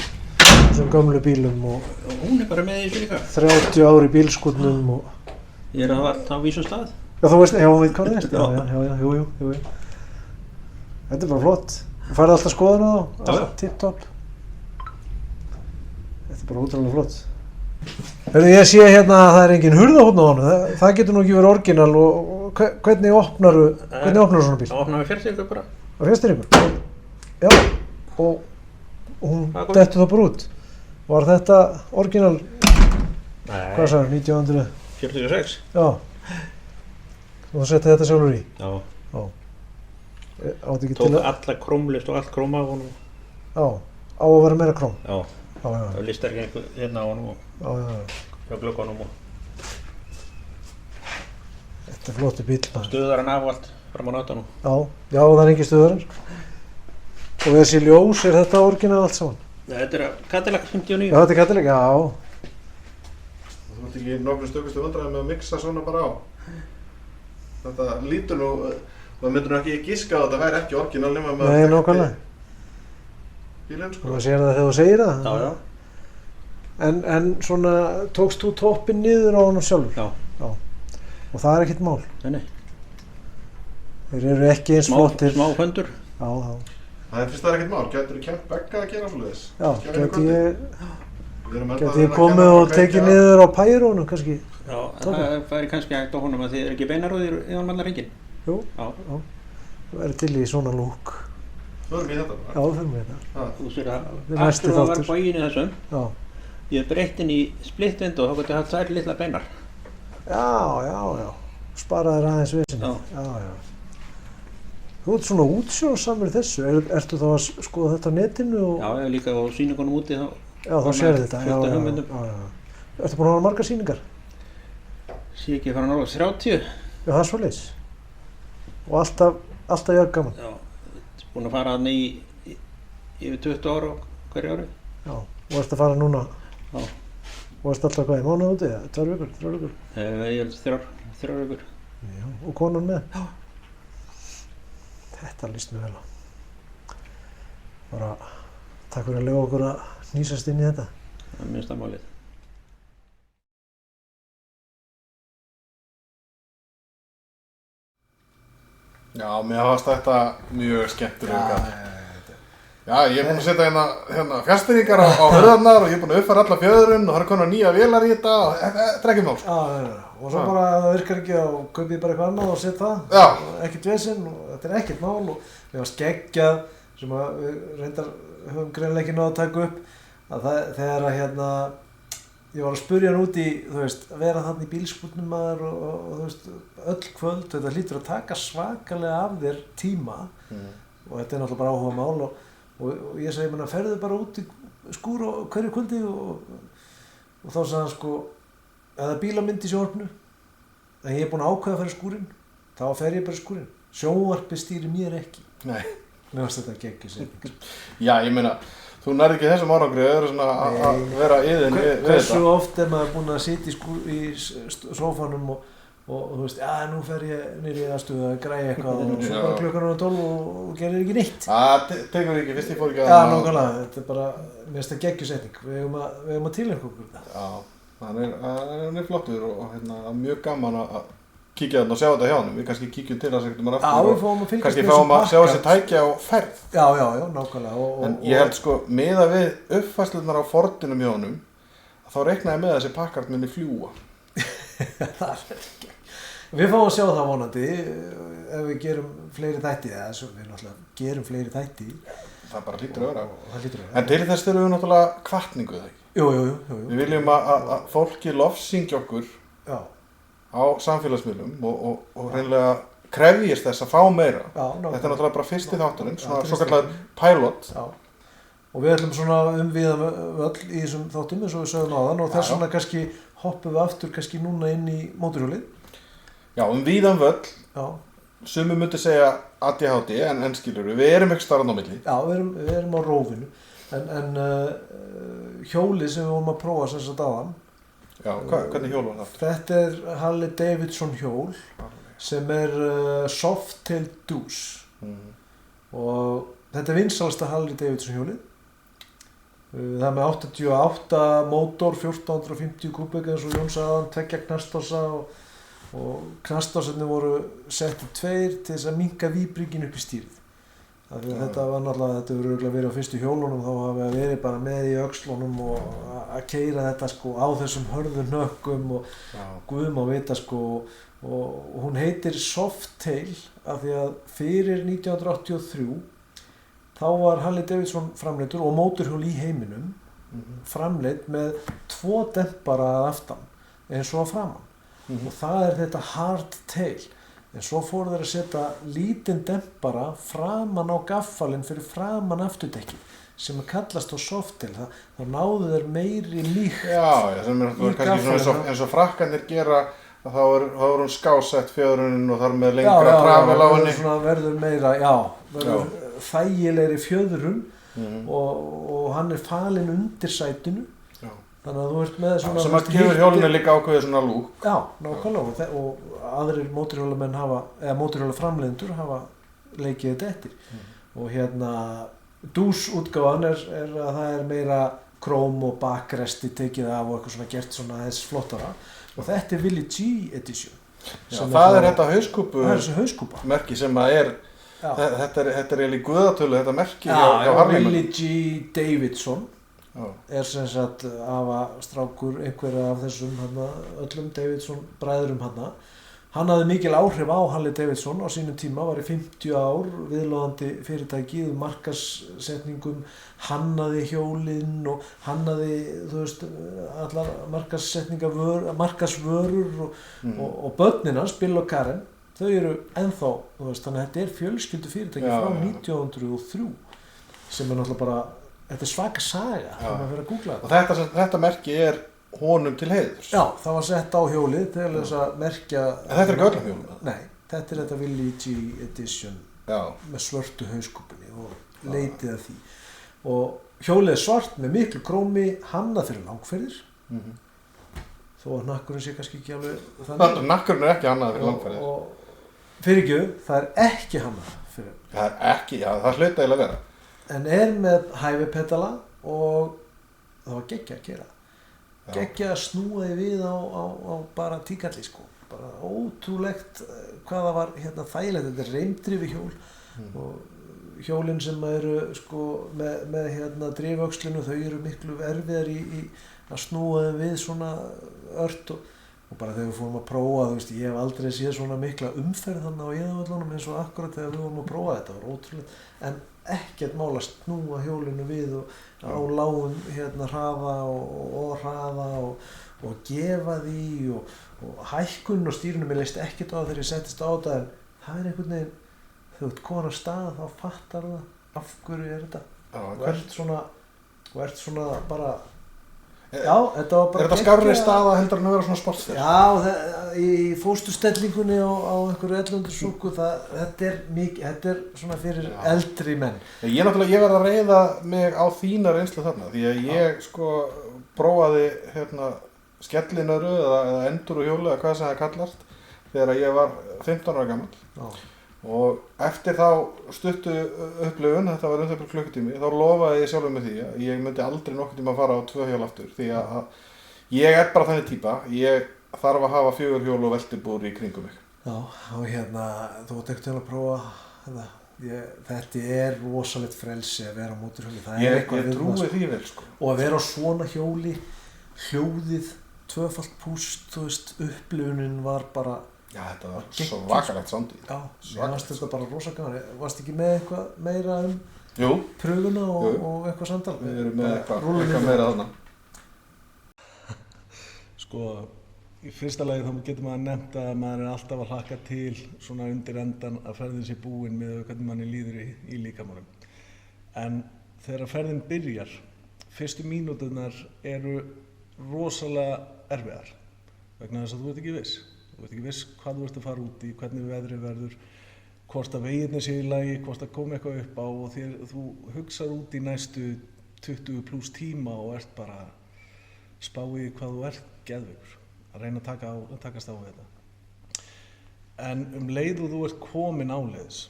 Þessum gömlu bílum og Hún er bara með í þessu líka. 30 ár í bílskúrnum og... Ég er að það á vísum stað. Já, þú veist, hún veit hvað það er. Já, jú. Þetta er bara flott. Þú færði alltaf skoðun á það? Já. Tipp-topp. Þetta er bara ótrúlega flott. Hörðu, ég sé hérna að það er engin hurðahotn á honum. Það getur nú ekki verið orginal og hvernig opnaru svona bíl? Það opnaði fjárstýringu bara. Á fjárstýringu? Já, og hún dettur það bara út. Var þetta orginal, Nei. hvað sagði, 1900? 46. Já. Og þú setti þetta sjálfur í? Já. Áttu ekki Tók til að... alla krómlist og allt króm af honum. Já, á að vera meira króm? Já. Já. Það listar ekki hérna á honum og Já. hjá glöggunum og Þetta er flottur bíll, maður. stuðar hann af og allt fram á nátanum. Já, það er engin stuðarinn. Og þessi ljós, er þetta orginal allt saman? Þetta er Cadillac 59. Já, þetta er Cadillac, já. Þú ert ekki nokkru stökustu vandræði með að mixa svona bara á. Þetta lítur nú, maður myndur nú ekki giska á að þetta væri ekki orginal nema maður Nei, nákvæmlega. bílinn sko. Þú sér það þegar þú segir það. Já. En svona, tókst þú toppinn niður á honum sjálfur? Já. Og það er ekkert mál? Nei. Þeir eru ekki eins flottir. Smá föndur. Já. Það finnst það ekkert mál, getur þú kent Begga að gera svoleiðis? Já, geti ég komið og tekið niður á pærónum kannski? Já, það væri kannski hægt á honum að þið er ekki beinarúðir í honum allar hringinn. Jú. Já. Það væri til í svona lúk. Þú erum í þetta bara? Já, fyrir mig þetta. Þú sér að Þetta er næsti aftur að var þáttur. bógin í þessum. Já. Ég breytt inn í split window og þá gott ég haft þær litla beinar. Já. Sparaðir aðeins við sinni. Já. Þú ert svona útsjónsamur í þessu. Ertu þá að skoða þetta á netinu? Og... Já, ég hef líka á sýningunum úti þá. Já, þá sérðu þetta. fullt af hugmyndum. Já. Ertu búin að hafa margar sýningar? Sé ekki að fara nálega 30. Já, það er svoleiðis. Og alltaf ég gaman. Já, búin að fara hann í yfir 20 ára á hverju ári. Já, og ertu að fara núna Já. Og varst alltaf hvað, í mánuð úti, 2 vikur, 3 vikur? Ég held 3 vikur. Já, og konan með? Já. Þetta líst mér vel á. Bara, takk fyrir að leyfa okkur að hnýsast inn í þetta. Það er minnsta málið. Já, mér hafast þetta mjög skemmtilega kall. Já, ég er búinn að setja hérna fjastýringar á hurðarnar og ég er búinn að uppfæra alla fjöðrun og það er konar nýja vélar í þetta og þetta er ekki mál. Og svo bara ef það virkar ekki þá kaupið bara eitthvað annað og set það. Já. Ekkert vesinn og þetta er ekkert mál og við varum skeggjað sem að við reyndar höfum greinilega ekki náð að taka upp að þegar að ég var að spurja hann út í, þú veist, að vera þarna í bílskúrnum maður og þú veist, öll kvöld, þetta hlýtur að taka svakalega af þér tíma og þetta er náttúrulega bara áhuga mál og ég segi, ferðu bara út í skúr og hverju kvöldi og þá sagði hann sko, ef það er bílamynd í sjónvarpinu, en ég er búinn að ákveða að fara í skúrinn, þá fer ég bara í skúrinn. Sjónvarpið stýrir mér ekki. Nei. Mér finnst þetta geggjusetning. Já, ég meina, þú nærð ekki þessum árangri að að vera iðin við þetta. Hversu oft er maður búinn að sitja í sófanum og þú veist, nú fer ég niður í aðstöðu að græja eitthvað og svo bara klukkan 12 og gerir ekki neitt. Það tekur ekki, fyrst ég fór ekki að... Já, nákvæmlega, þetta er bara, mér finnst það geggjusetning. Við eigum að tileinka okkur þetta. Já, hann er flottur og mjög gaman að kíkja þarna og sjá þetta hjá honum. Við kannski kíkjum til þess ekkert maður aftur við fáum að fylgjast kannski fáum að sjá þessi tækja á ferð. Já, nákvæmlega. En ég held sko, miðað við uppfærslunar á Fordinum hjá honum, þá reiknaði ég með að þessi pakkart muni fljúga. Við fáum að sjá það vonandi ef við gerum fleiri þætti, við náttúrulega gerum fleiri þætti. Það bara hlýtur að vera. Það hlýtur að vera. En til þess þurfum við náttúrulega hvatningu, eða ekki? Jú. Við viljum að fólki lofsyngja okkur á samfélagsmiðlum og hreinlega krefjist þess að fá meira. Þetta er náttúrulega bara fyrsti þátturinn, svona svokallar pilot. Já. Og við ætlum svona umvíða völl í þessum þáttum eins og við sögum áðan og þess vegna kannski hoppum við aftur kannski núna inn í mótorhjólið. Já, víðan völl. Já. Sumir myndi segja ADHD en skilur við erum ekki starfn á milli. Já, við erum á rófinu. En hjólið sem við vorum að prófa sem sagt áðan. Já, hvernig hjól var það? Þetta er Harley Davidson hjól sem er Softail Deuce. Og þetta er vinsælasta Harley Davidson hjólið. Það er með 88 mótor, 1450 kubik eins og Jón sagði, 2 knastása og knastásarnir voru setti 2 til þess að minnka víbringin upp í stýrið. Þetta var náttúrulega, þetta hefur örugglega verið á fyrstu hjólunum, þá hafa við verið bara með í öxlunum og að keyra þetta sko á þessum hörðu hnökkum og guð má vita sko og hún heitir Softail af því að fyrir 1983 þá var Harley Davidson framleiddur og mótorhjól í heiminum framleidd með 2 dempara að aftan eins og að framan. Og það er þetta hardtail. En svo fóru þeir að setja lítinn dempara framan á gaffalinn fyrir framan afturdekkið sem kallast á Softail. Þá náðu þeir meiri líkt Já, sem er kannski svona eins og frakkanir gera að þá er hún skásett fjöðrunin og þar með lengra travel á henni. Já, verður meira, verður þægilegri fjöðrun og hann er falinn undir sætinu. Þannig að þú ert með svona... Sem að gefur hjólinu líka ákveðið svona lúk. Já, nákvæmlega og aðrir mótorhjólamenn eða mótorhjólaframleiðendur hafa leikið þetta eftir. Og Deuce útgáfan er að það er meira króm og bakresti tekið af og eitthvað svona gert svona aðeins flottara. Og þetta er Willie G Edition. Já, það er þetta hauskúpu. Það er þessi hauskúpa. Merki sem að þetta er eiginlega í guðatölu, þetta merki hjá Harley. Willie G Davidson. Er sem sagt strákur einhverja af þessum öllum Davidson bræðurum hann hafði mikil áhrif á Harley Davidson á sínum tíma, var í 50 ár viðloðandi fyrirtæki markaðssetningum, hannaði hjólinn og hannaði þú veist allar markaðsvörur og börnin hans, Bill og Karen, þau eru ennþá, þú veist, þannig að þetta er fjölskyldu fyrirtæki frá 1903 sem er náttúrulega bara þetta er svaka saga þegar maður fyrir að googla þetta. Og þetta merki er honum til heiðurs? Já, það var sett á hjólið til þess að merkja... En þetta er ekki öllum hjólið? Nei, þetta er þetta Willie G Edition með svörtu hauskúpunni og leitið að því. Og hjólið er svart með miklu krómi, hannað fyrir langferðir, þó að nakkurinn sé kannski ekki alveg þannig. Nakkurinn er ekki hannað fyrir langferðir. Og fyrirgjöf, það er ekki hannað fyrir. Það er ekki, já, það hlaut eiginlega að vera. En er með hæfipedala og það var geggja að gera. Geggja að snúa því við á bara tíkalli, sko. Bara ótrúlegt hvað það var þægilegt. Þetta er reimdrifi hjól og hjólinn sem eru sko með driföxlinu, þau eru miklu erfiðar í að snúa þeim við svona ört og bara þegar við fórum að prófa, þú veist, ég hef aldrei séð svona mikla umferð þannig á Iðavöllunum eins og akkurat þegar við fórum að prófa þetta, var ótrúlega, en ekkert mál að snúa hjólinu við og á lágum hraða og hraða og gefa því og hækkun og stýrinu, mér leist ekkert á þegar ég settist á þetta, en það er einhvern veginn, þegar þú ert komin af stað þá fattar það af hverju er þetta og ert svona bara þetta var bara er þetta skárri staða heldur en að vera svona sportstæð? Já, í fóstustellingunni á einhverju 1100 súku þetta er svona fyrir eldri menn. Ég verð að reiða mig á þína reynslu þarna því að ég sko prófaði skellinöru eða enduro hjóli eða hvað sem það kallast þegar ég var 15 ára gamall. Og eftir þá stuttu upplifun, þetta var um klukkutími, þá lofaði ég sjálfur með því að ég myndi aldrei nokkurn tíma að fara á 2 hjól aftur því að ég er bara þannig típa, ég þarf að hafa 4 hjól og veltibúr í kringum mig. Já, og þú átt ekkert til að prófa þetta er rosalegt frelsi að vera á mótorhjóli. Ég trúi því vel, sko. Og að vera á svona hjóli, hljóðið, 2-falt púst, þú veist, upplifunin var bara já, þetta var svakalegt sándi. Já, ég varst þetta bara rosa gaman. Varst ekki með eitthvað meira pröfuna og eitthvað samtal? Við erum með eitthvað meira þarna. Sko, í fyrsta lagi þá getur maður nefnt að maður er alltaf að hlakka til svona undir endan að ferðin sé búin með hvernig manni líður í líkamanum. En þegar ferðin byrjar, fyrstu mínúturnar eru rosalega erfiðar vegna þess að þú ert ekki viss. Þú ert ekki viss hvað þú ert að fara út í, hvernig veðrið verður, hvort að vegirnir séu í lagi, hvort að koma eitthvað upp á og þú hugsar út í næstu 20 pluss tíma og ert bara spáið hvað þú ert geðveikur, að reyna að takast á þetta. En leið og þú ert komin áleiðis,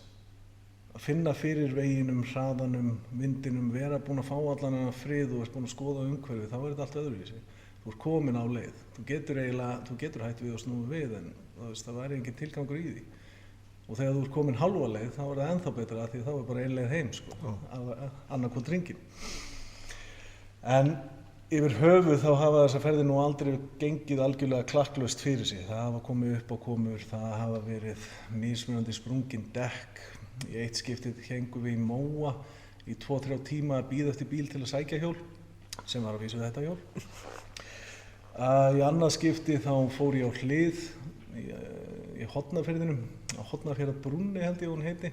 að finna fyrir veginum, hraðanum, vindinum, vera búin að fá allan að frið og ert búin að skoða umhverfið, þá er þetta allt öðruvísi. Þú ert komin á leið, þú getur hætt við að snúa við en það væri engin tilgangur í því. Og þegar þú ert komin halva leið þá er það ennþá betra því þá er bara ein leið heim sko, annarkvort hringinn. En yfir höfuð þá hafa þessar ferðir nú aldrei gengið algjörlega klakklaust fyrir sig. Það hafa komið upp á komur, það hafa verið mismunandi sprungin dekk. Í eitt skiptið hengum við í móa í 2-3 tíma að bíða eftir bíl til að sækja hjól, sem var að vísu þetta hjól. Í annað skipti þá fór ég á hlið í Hornafirðinum, á Hornafjarðarbrúnni held ég hún heiti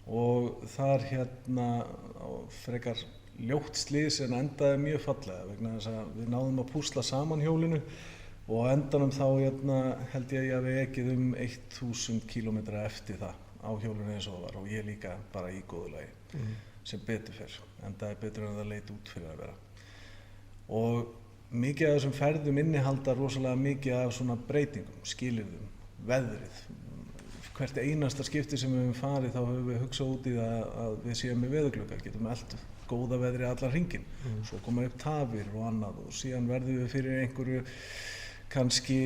og þar á frekar ljótt slys en endaði mjög fallega vegna þess að við náðum að púsla saman hjólinu og á endanum þá held ég að við ekið 1000 kilometra eftir það á hjólinu eins og það var og ég líka bara í góðu lagi sem betur fer, endaði betur en það leit út fyrir að vera. Og mikið af þessum ferðum innihalda rosalega mikið af svona breytingum, skilyrðum, veðrið. Hvert einasta skipti sem við höfum farið þá höfum við hugsað út í það að við séum með veðurglugga, getum elt góða veðri allan hringinn. Svo koma upp tafir og annað og síðan verðum við fyrir einhverju kannski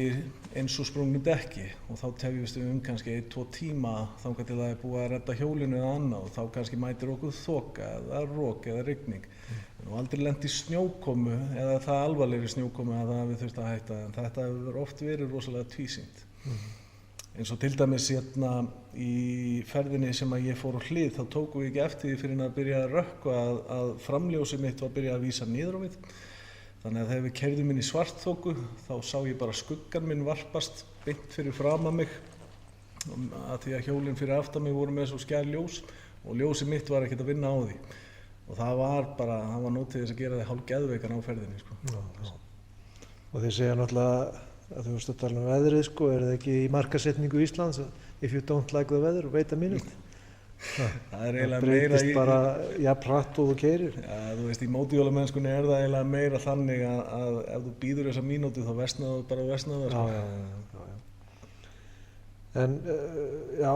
eins og sprungnu dekki og þá tefjumst við kannski 1-2 tíma þangað til það er búið að redda hjólinu eða annað og þá kannski mætir okkur þoka eða rok eða rigning. Við höfum aldrei lent í snjókomu eða það alvarlegri snjókomu að það við þurft að hætta en þetta hefur oft verið rosalega tvísýnt. Eins og til dæmis í ferðinni sem að ég fór á hlið þá tókum við ekki eftir því fyrir að byrja að rökkva að framljósið mitt var að byrja að vísa niður á við. Þannig að þegar við keyrðum inn í svartþoku þá sá ég bara skuggan minn varpast beint fyrir framan mig að því að hjólinn fyrir aftan mig voru með svo skær ljós og ljósið mitt var ekkert að vinna á því. Og það var nótið þess að gera þig hálf geðveikan á ferðinni sko. Og þið segja náttúrulega að þú veist að tala veðrið sko, er það ekki í markasetningu Íslands if you don't like the weather, wait a minute. Það er eiginlega Það meira breytist bara jafn hratt og þú keyrir. Já, þú veist, í mótorhjólamennskunni það eiginlega meira þannig að ef þú býður þessa mínútu þá versnaðu bara versnaðu sko. Já. En já,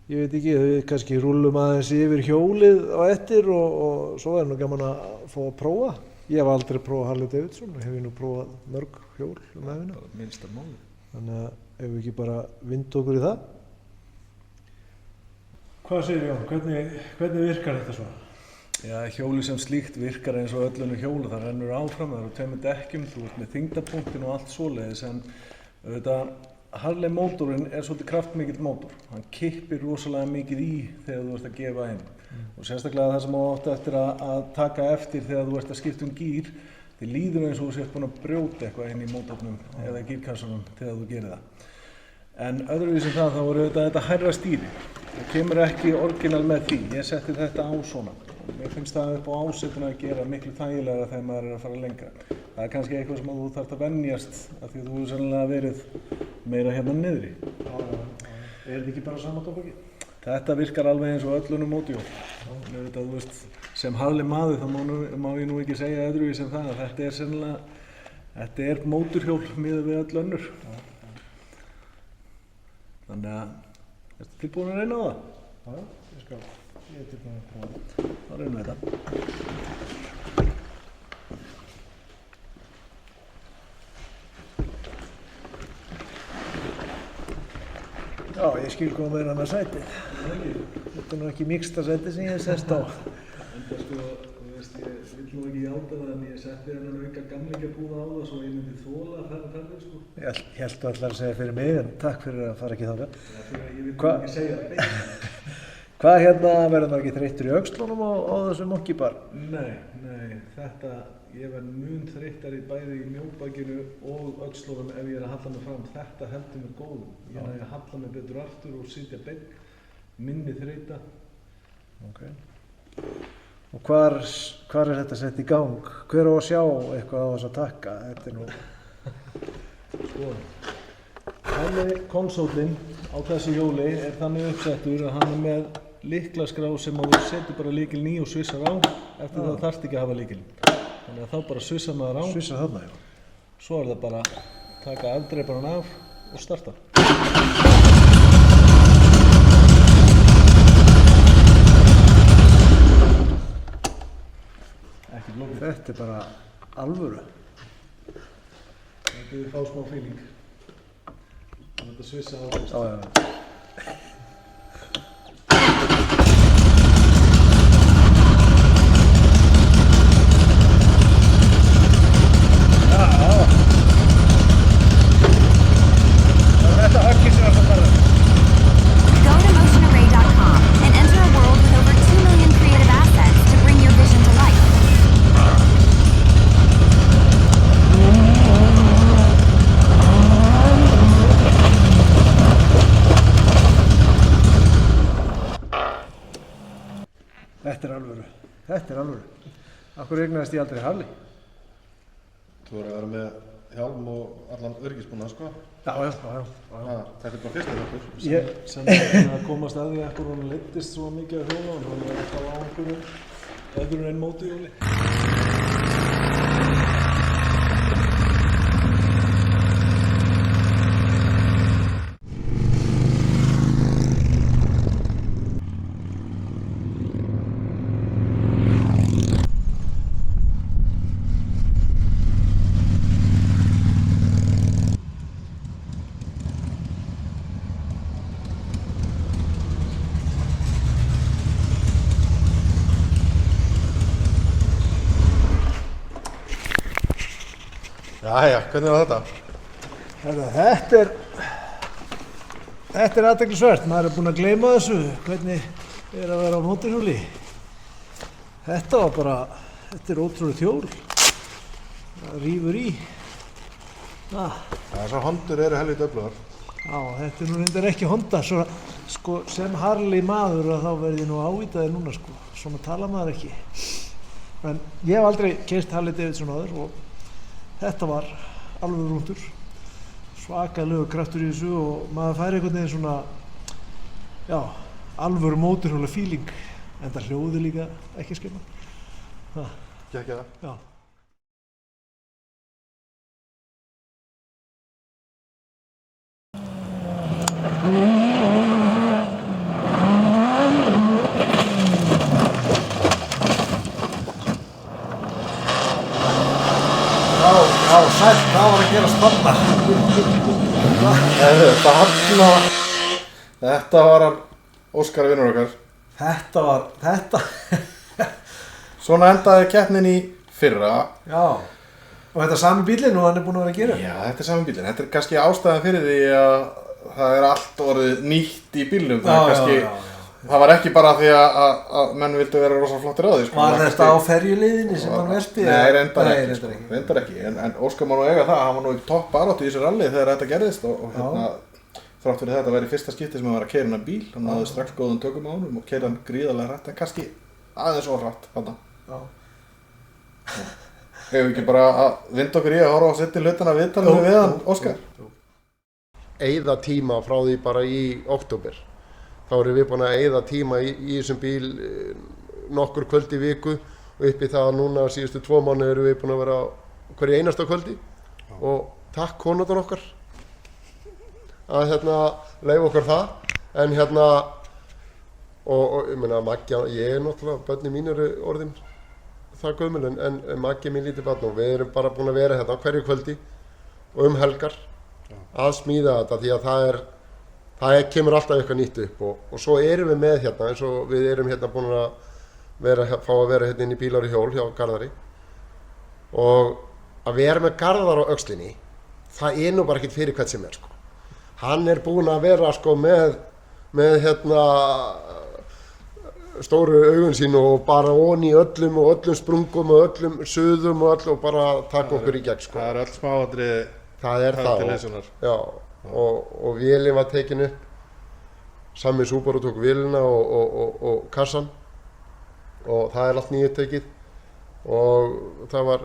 ég veit ekki, við kannski rúllum aðeins yfir hjólið á eftir og svo er nú gaman að fá að prófa. Ég hef aldrei prófað Harley Davidson og hef ég nú prófað mörg hjól ævina. Minnsta máli. Þannig að ef við ekki bara vinda okkur í það. Hvað segir Jón? Hvernig virkar þetta svo? Já, hjóli sem slíkt virkar eins og öllunum hjólu. Það rennur áfram, það eru tveimur dekkjum, þú ert með þyngdarpunktinn og allt svoleiðis en auðvitað Harley mótorinn er svolítið kraftmikill mótor. Hann kippir rosalega mikið í þegar þú ert að gefa inn. Og sérstaklega það sem þú átt eftir að taka eftir þegar þú ert að skipta gír, þið líður eins og þú sért búin að brjóta eitthvað inn í mótornum eða gírkassanum þegar þú gerir það. En öðruvísi það þá er auðvitað þetta hærra stýri. Það kemur ekki orginal með því. Ég setti þetta á svona. Mér finnst það upp á ásetuna að gera miklu þægilegra þegar maður er að fara lengra. Það er kannski eitthvað sem þú þarft að venjast af því að þú hefur sennilega verið meira hérna niðri. Er þetta ekki bara sama tóbaki? Þetta virkar alveg eins og öllunum mótorhjól. Þú veist, sem Harley maður þá má ég nú ekki segja öðruvísi en það að þetta er sennilega, þetta er mótorhjól miðað við öll önnur. Þannig að, ertu tilbúin að reyna á það? Já, ég skal. Ég er tilbúin að prófa. Þá reynum við þetta. Já, ég skil hvað meira með sætið. Þetta er nú ekki mixta sætið sem ég hef sest á. Enda sko, þú veist, ég vill nú ekki játa það en ég setti þennan auka gamlingjabúða á það svo ég myndi þola að fara ferðir sko. Ég held þú allar að segja fyrir mig en takk fyrir að fara ekki þáka. Ég vil ekki segja það beint. Hvað verður maður ekki þreyttur í öxlunum á þessu monkeybar? Nei, þetta, ég verð mun þreyttari bæði í mjóbakinu og öxlunum ef ég er að halla mig fram. Þetta heldur mig góðum. Ég er að halla mig betur aftur og sitja beinn, minni þreyta. Ok. Og hvar er þetta sett í gang? Hver á að sjá eitthvað á þess að taka? Þetta er nú... Sko, Harley konsólinn á þessu hjóli er þannig uppsettur að hann er með lyklaskrá sem að þú setur bara lykilinn í og svissar á eftir það þarft ekki að hafa lykilinn. Þannig að þá bara svissar maður á. Svissar þarna, já. Svo er það bara að taka afdreiparann af og starta. Ekki blókið. Þetta er bara alvöru. Þetta er fá smá feeling. Þetta svissa á fyrst. Já. Þetta höggið sem það fara. Go to motionarray.com and enter a world with over 2 million creative assets to bring your vision to life. Þetta er alvöru. Akkur eignaðist ég aldrei Harley? Þú verður að vera með hjálm og allan öryggisbúnað, sko. Já. Þetta er bara fyrstur okkur. Sem er að komast að því að hún leiddist svo mikið af hjóla og hún er alltaf á einhverjum einn mótorhjóli. Jæja, hvernig var þetta? Þetta er athyglisvert. Maður er búinn að gleyma þessu. Hvernig er að vera á mótorhjóli? Þetta er ótrúlegt hjól. Það rífur í. Þessar Hondur eru helviti öflugar. Já, þetta er nú reyndar ekki Honda. Sko, sem Harley maður þá verði ég nú ávítaði núna, sko. Svona tala maður ekki. En ég hef aldrei keyrt Harley Davidson áður og þetta var alveg rúndur, svakalegur kraftur í þessu og maður fær einhvern veginn svona já, alvöru mótorhjóla feeling, en það hljóði líka ekki skemma. Gekki það. Já. Já, sætt, það var að gera spanna. Þetta var hann Óskar vinnur okkar. Þetta. Svona endaði keppnin í fyrra. Já, og þetta er sami bílinn og hann er búinn að vera að gera. Já, þetta er sami bílinn. Þetta er kannski ástæðan fyrir því að það er allt orðið nýtt í bílnum. Það var ekki bara því að menn vildu vera rosa flottir á því. Var þetta á ferjuleiðinni sem hann velti? Nei, reyndar ekki. En Óskar má nú eiga það, hann var nú í topp baráttu í þessu rally þegar þetta gerðist og hérna, þrátt fyrir þetta væri fyrsta skipti sem hann var að keyra hennar bíl. Hann náði strax góðum tökum á honum og keyrði hann gríðarlega hratt, en kannski aðeins of hratt þarna. Hefur við ekki bara að vinda okkur í að horfa á setja hlutana viðtalinu við hann, Óskar? Eyða tíma frá því bara í október. Þá erum við búin að eyða tíma í þessum bíl nokkur kvöld í viku og upp í það að núna síðustu 2 mánuði erum við búin að vera hverju einasta kvöldi og takk konurnar okkar að leyfa okkur það en og ég meina Maggi, ég er náttúrulega, börnin mín eru orðin það gömul en Maggi er mín lítið barn og við erum bara búin að vera hverju kvöldi og helgar að smíða þetta því að það kemur alltaf eitthvað nýtt upp og svo erum við með eins og við erum búin að fá að vera inn í bílar í hjól hjá Garðari og að vera með Garðar á öxlinni það er nú bara ekkert fyrir hvern sem er sko. Hann er búin að vera sko með stóru augun sín og bara onni í öllum sprungum og öllum suðum og bara taka okkur í gegn sko. Það er öll smáatriði. Það er það. Já. Og vélinn var tekin upp Sami Subaru tók vélina og kassan og það er allt nýjutekið og það var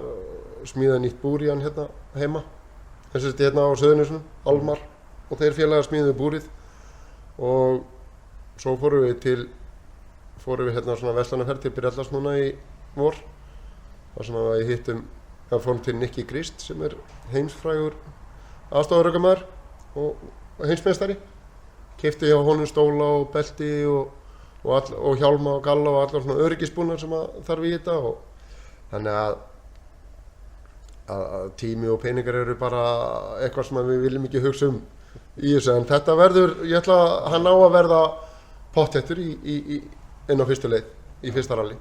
smíðað nýtt búr í hann heima á Suðurnesjum, Almar og þeir félagar smíðuðu búrið og svo fórum við svona verslanaferð til Byrjallars núna í vor þar sem við fórum til Nicky Grist sem er heimsfrægur aðstoðarökumaður og heimsmeistari keypti hjá honum stóla og belti og hjálma og galla og allar svona öryggisbúnar sem þarf í þetta og þannig að tími og peningar eru bara eitthvað sem við viljum ekki hugsa í þessu en þetta verður, hann á að verða pottþéttur inn á fyrstu leið í fyrsta rally.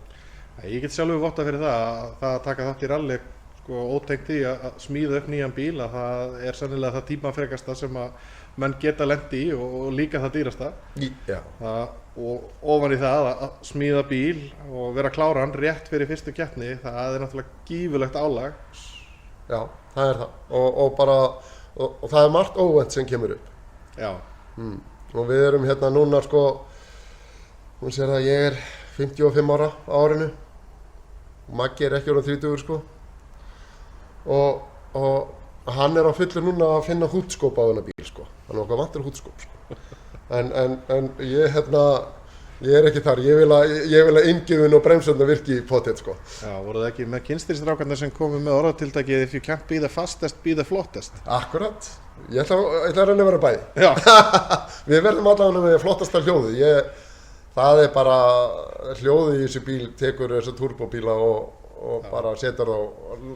Ég get sjálfur votta fyrir það að taka þátt í rally sko ótengt því að smíða upp nýjan bíl að það er sennilega það tímafrekasta sem að menn geta lent í og líka það dýrasta. Og ofan í það að smíða bíl og vera kláran rétt fyrir fyrstu keppni, það er náttúrulega gífurlegt álag. Já, það er það og það er margt óvænt sem kemur upp. Já. Og við erum núna sko, hún sér að ég er 55 ára á árinu og Maggi er ekki orðinn 30 sko. Og hann er á fullu núna að finna húddskóp á þennan bíl sko. Hann er okkar vantur húddskóp sko. En ég er ekki þar. Ég vil að inngjöfun og bremsuna virki pottþétt sko. Já, voru það ekki með kynstýrstrákarnir sem komu með orðatiltækið if you can't be the fastest, be the flottest? Akkurat. Ég ætla að reyna að vera bæði. Já. Við verðum allavega með flottasta hljóði. Það er bara hljóði í þessu bíl tekur þessu turbóbíla og bara setur þá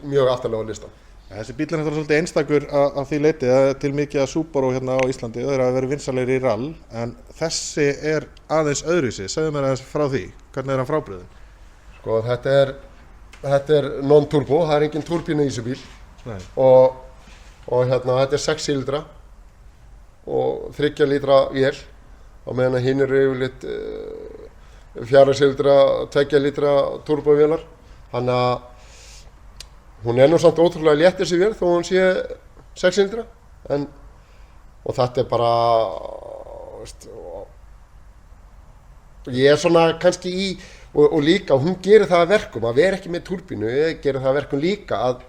mjög aftarlega á listan. Þessi bíl er náttúrulega svolítið einstakur af því leyti að til mikið að Subaru á Íslandi og þeir hafa verið vinsalegri í rall en þessi er aðeins öðruvísi. Segðu mér aðeins frá því. Hvernig er hann frábrugðinn? Sko þetta er non-turbo, það er engin turbína í þessu bíl. Nei. Og þetta er 6 sílindra og 3 lítra vél á meðan að hinn eru yfirleitt 4 sílindra 2 lítra turbovélar. Þannig að hún er nú samt ótrúlega létt þessi vél þó hún sé 6 sílindra og þetta er bara ég er svona kannski í og líka hún gerir það að verkum að vera ekki með turbínu, ég gerir það að verkum líka að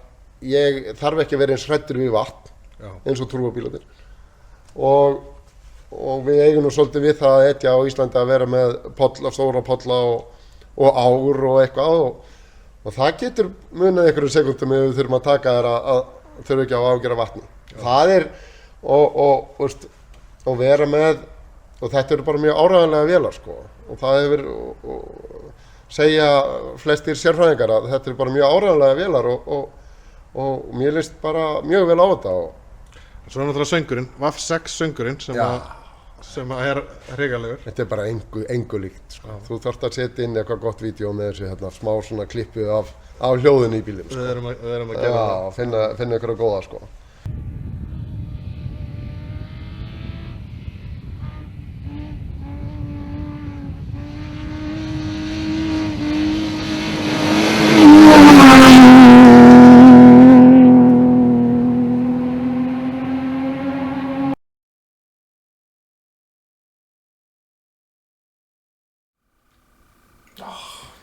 ég þarf ekki að vera eins hræddur við vatn eins og turbóbílarnir og og við eigum nú svolítið við það að etja á Íslandi að vera með polla, stóra polla og ár og eitthvað og það getur munið einhverju sekundum ef við þurfum að taka þér að þurfum ekki að ágjöra vatni. Það er og vera með, og þetta eru bara mjög áreiðanlega vélar sko, og það hefur segja flestir sérfræðingar að þetta eru bara mjög áreiðanlega vélar og mér líst bara mjög vel á þetta. Svo er náttúrulega söngurinn, VAF 6 söngurinn sem að er hrigalegur. Þetta er bara engu líkt sko. Þú þarft að setja inn eitthvað gott vídeo með þessu hérna, smá svona klippu af hljóðinu í bílinn sko. Við erum að gera það. Finna ykkur góða sko.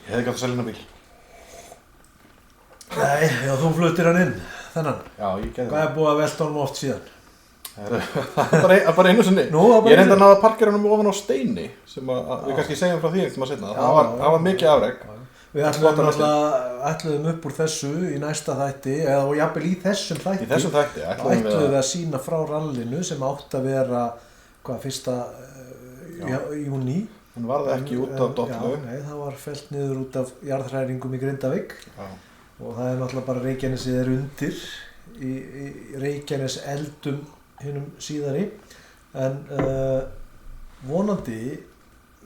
Ég hefði ekki átt að selja hennar bíl. Nei, já, þú fluttir hann inn, þennan. Já, ég gerði Hvað er búið að velta honum oft síðan? það. Er bara einu sinni. Nú, það bara ég reyndi að náða að parkera hann ofan á steini sem við kannski segjum frá því einhvern veginn seinna. Það var mikið afrek. Við ætluðum upp úr þessu í næsta þætti, eða og jafnvel í þessum þætti. Í þessum þætti ætluðum við að sýna frá rallinu sem átt að vera, 1. júní. Hann varði ekki út af dollu. Já, nei, það var fellt niður út af jarðhræringum í Grindavík. Já. Og það er náttúrulega bara Reykjanesið er undir í Reykjanes eldum hinum síðari. En vonandi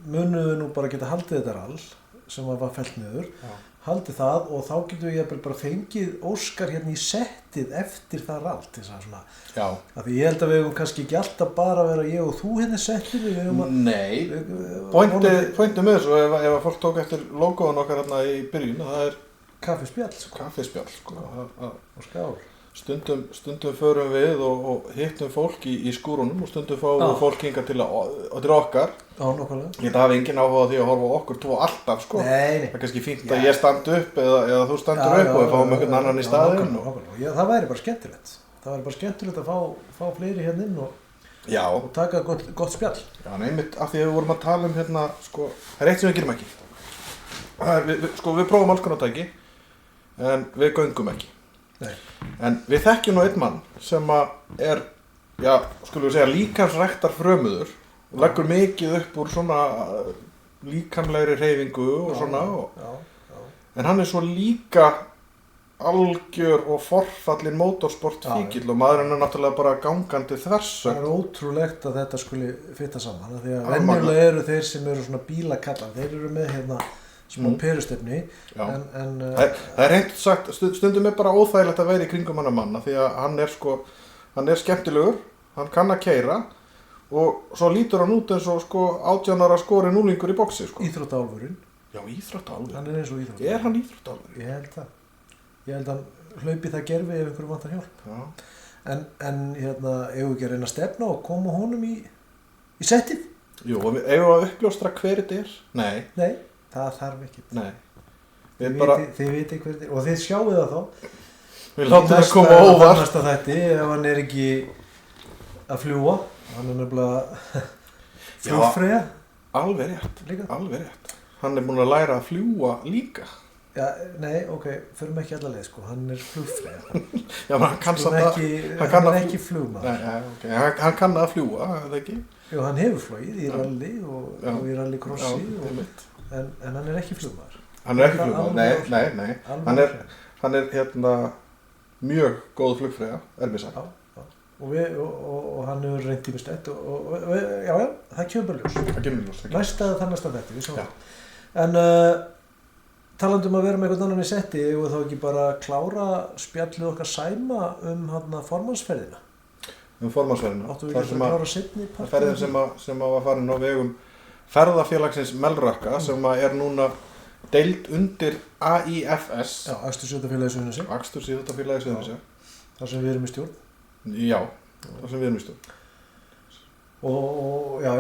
munum við nú bara geta haldið þetta rall sem var fellt niður. Já. Haldið það og þá getum við bara fengið Óskar hérna í settið eftir það rall til þess að svona. Já. Af því ég held að við hefum kannski ekki alltaf bara vera ég og þú hérna í settinu. Nei, pointið með þessu ef að fólk tók eftir logoðun okkar hérna í byrjun, það er kaffispjall sko. Kaffispjall sko. Og skál. Stundum förum við og hittum fólk í skúrunum og stundum fáum við fólk hingað til okkar. Já, nokkulega. Ég hef engin áhuga á því að horfa á okkur tvo alltaf sko. Nei. Það er kannski fínt að ég standi upp eða þú standur upp og við fáum einhvern annan í staðinn. Það væri bara skemmtilegt. Það væri bara skemmtilegt að fá fleiri hérna inn og taka gott spjall. Já, einmitt af því að við vorum að tala um hérna sko, það er eitt sem við gerum ekki. Við prófum alls konar tæki en við göngum ekki. Nei. En við þekkjum nú einn mann sem er, skulum við segja, líkamsræktar frömuður og leggur mikið upp úr svona líkamlegri hreyfingu og svona en hann er svo líka algjör og forfallin motorsportfíkill og maðurinn er náttúrulega bara gangandi þversögn. Það er ótrúlegt að þetta skuli fitta saman því að venjulega eru þeir sem eru svona bílakallar, þeir eru með hérna smá perustefni en það er reynt sagt, stundum er bara óþægilegt að vera í kringum hann að manna því að hann er skemmtilegur, hann kann að keyra og svo lítur hann út eins og 18 ára skori núlingur í boxi sko. Íþróttaálfurinn. Já, íþróttaálfurinn. Hann er eins og íþróttaálfurinn. Er hann íþróttaálfurinn? Ég held það. Ég held að hann hlaupi það gerfi ef einhverjum vantar hjálp. Já. En hérna, eigum við ekki að reyna að stefna og koma honum í settið? Jú, og eigum við að uppljóstra hver þetta er? Nei, það þarf ekki. Nei. Þið viti hver þetta er og þið sjáu það þá. Við látum það koma óvart. Næsta þætti, ef hann er ekki að fljúa, hann er nefnilega flugfreyja. Alveg rétt. Hann er búinn að læra að fljúa líka. Já, nei, ok, förum ekki alla leið sko, hann er flugfreyja. Já, menn hann kann samt hann er ekki flugmaður. Nei, ok, hann kann að fljúa, er það ekki? Jú, hann hefur flogið í rally og í rallycrossi, en hann er ekki flugmaður. Hann er ekki flugmaður, nei, hann er hérna mjög góð flugfreyja, er mér sagt. Já, og hann hefur reynt ímislegt og já, það kemur ljós. Það kemur ljós. Næsta þetta, við sjáum það. En talandi að vera með einhvern annan í setti, eigum við þá ekki bara klára spjallið okkar Sæma formannsferðina? Formannsferðina. Áttu við ekki að klára seinni partinn? Ferðin sem var farin á vegum ferðafélagsins Melrakka sem er núna deild undir AIFS. Já, Akstursíþróttafélagið Suðurnesja. Akstursíþróttafélagið Suðurnesja. Þar sem við erum í stjórn. Já, þar sem við erum í stjórn. Og já,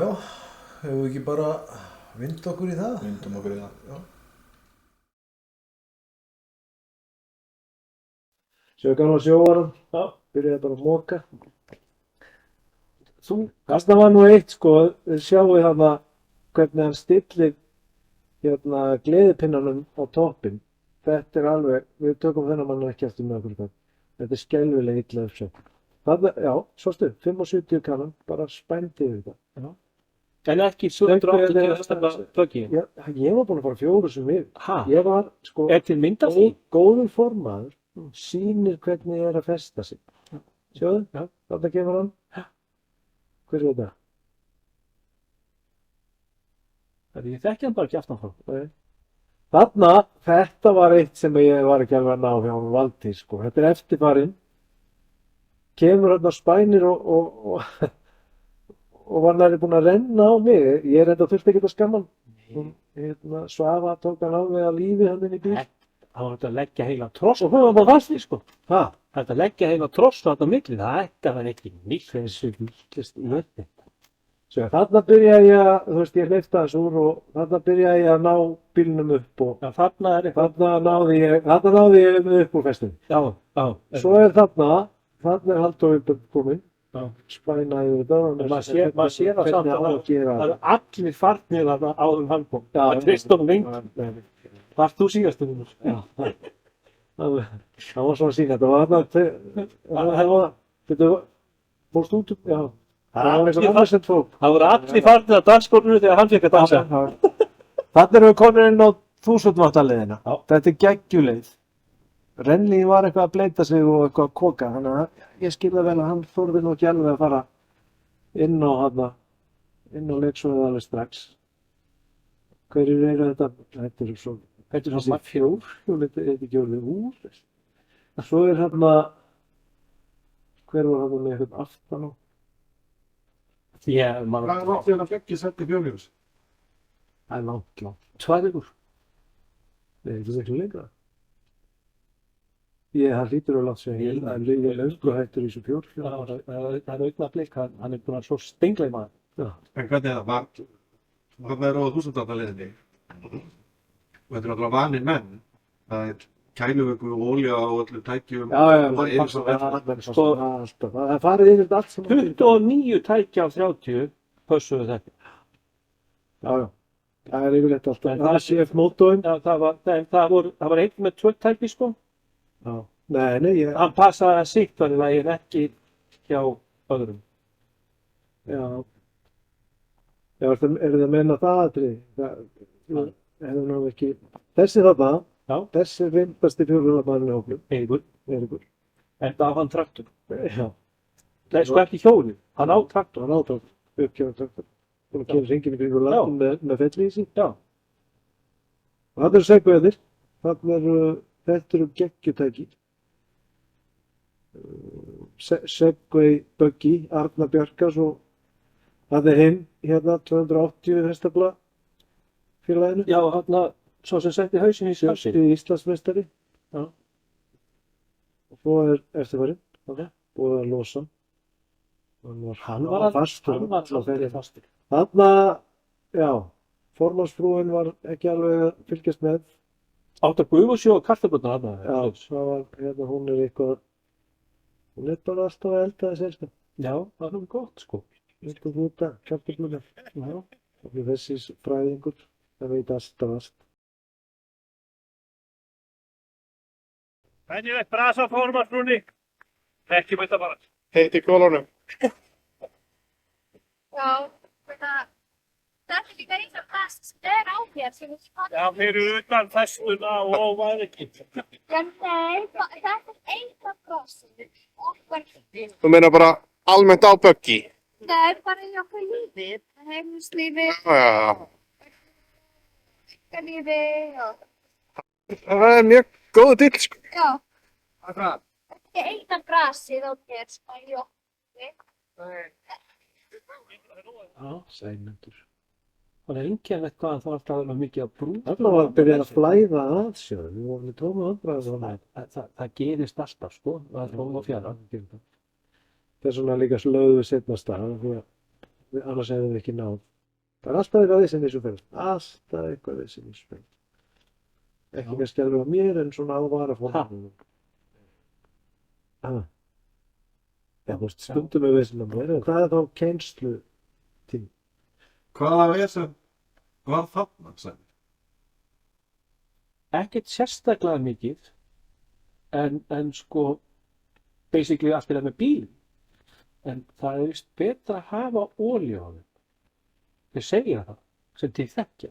hefur við ekki bara vinda okkur í það? Vindum okkur í það. Já. Svo gamla sjóvaran, byrjaði bara að moka. Þarna var nú eitt sko, sjáu þarna hvernig hann stillir hérna gleðipinnanum á toppinn. Þetta er alveg, við tökum þennan mann ekki eftir með okkur hvað. Þetta er skelfilega illa uppsett. Þarna, já, svostu, 75 kannan, bara spændi yfir þetta. Já. En ekki 780 hestafla buggy. Já, ég var búinn að fara 4 sem við. Ha? Ég var sko Er til mynd af því? góður formaður, sýnir hvernig er að festa sig. Sjáðu, þarna kemur hann. Hver er þetta? Ég þekki hann bara ekki aftan frá. Nei. Þarna, þetta var eitt sem ég var ekki alveg að ná hjá hann Valtý, sko. Þetta er eftirfarinn. Kemur hann á spænir og var næri búinn að renna á mig. Ég er enda þurfti ekki að skamma hann. Hún, Svafa tók hann alveg að lífi hann inn í bíl. Það var þetta að leggja heila tross og hún var bara fast í sko. Hvað? Þetta að leggja heila tross og þetta mikli, þetta var ekki nýtt. Þessu líkist í þetta. Svo þarna byrjaði ég að, þú veist, ég hleypta þessu úr og þarna byrjaði ég að ná bílnum upp og Já, þarna er eitthvað. þarna náði ég mig upp úr festunni. Já. Svo er þarna er Halldór kominn, Já. spænaði þetta. Maður sér það samt að það eru allir farnir þarna áður en hann kom. Það treyst honum lengi. Varst þú síðast um þessu? Já. Það var svona sín, þetta var þarna, fórst út upp, já. Það var eitthvað annars en tók. Það voru allir farnir að dansgólfinu þegar hann fekk að dansa. Þarna erum við komin inn á 1000 wattaleiðina. Þetta er geggjuleið. Rennlín var eitthvað að bleita sig og eitthvað að koka, þannig að ég skilði vel að hann þorði nú ekki alveg að fara inn á leiksvæðið alveg strax. Hverjir eru þetta? Þetta er svo, þessi fjórhjól, þetta er ekki orðið úr. Svo er hérna, hver var hann með eitthvað aftan á? Hvað Hvað er langt síðan að Bjöggi setti fjórhjóls? Það er langt. 2 vikur. Nei, þetta er ekki lengra. Það hlýtur að láta sig ég er löngu hættur í þessu fjórhjól. Það er augnablik, hann er búinn að svo stengla í maður. En hvernig er það? Þarna er á 1000-leiðinni. Og þetta er alltaf vanir menn. Það er kæluvöku og olja og öllu tækjum. Það er farið yfir þetta allt saman. 29 tækja af 30 pössuðu þetta. Já. Það er yfirleitt alltaf. Það sé eftir mótóin. Já, það var einn með 2 tæki sko. Já. Nei, Hann passaði að sitt var það en ekki hjá öðrum. Já. Já, er það að menna það aðrið? Það hefur ná ekki. Þessi þarna, þessi er reyndasti fjórhjólamann í hópnum. Eiríkur. En það á hann traktor. Já. Nei, sko ekki hjóli. Hann á traktor. Uppkjöfum traktor. Búin að kemur hringinn í kringu landum með fellísi. Já. Og þarna eru segveðir. Þetta eru geggjutæki. Segway buggy, Arna Bjarkars og það er hinn, hérna 280 hestafla félaginu. Já, hann svo sem setti hausinn í skassi. Íslandsmeistari. Já. Og svo er eftirfarinn, búið að losa. Hann var fastur. fastur. Þarna, já, formannsfrúin var ekki alveg að fylgjast með. Átt að Guðsjó og kartöflurnar hann. Já, það var, hérna, hún er bara alltaf að elda þessi elska. Já, það er gott sko. Viltu þú þetta, kartöflurnar? Já. Og þessi fræðingur, það veit allt. Hvernig er brasa formannsfrúni? Ekki með þetta bara. Heiti kólunum. Já, þetta er líka eins og það sem er á hér sem við spannum. Já, fyrir utan festuna og var ekki. Já, nei, þetta er eina brasið. Þú meina bara almennt á buggy? Nei, bara í okkar lífi. Heimilislífi, lífi og... Það er mjög góðu dill, sko. Já. Þetta er eina brasið á hér sem er í okkar. Já, sæmyndur. Það er einkennilegt hvað hann þarf alltaf að vera mikið að brúta. Þarna var að byrja að flæða að sjöðu, við vorum í tómu vandræðum. Það gerist alltaf sko, það er tóma fjara. Það er svona líka slöðu við setna stað, annars hefðum við ekki náð. Það er alltaf eitthvað þessi nýsum fyrir. Alltaf eitthvað þessi nýsum fyrir. Ekki kannski alveg á mér en svona á varafólkinu. þú veist, stundum er vesinum meira, en það er þá kennslu tími. Hvaða vesen var þarna, sagði? Ekkert sérstaklega mikið, en sko, basically allt er með bíl. En það er víst betra að hafa olíu á þeim. Þeir segja það, sem til þekkja.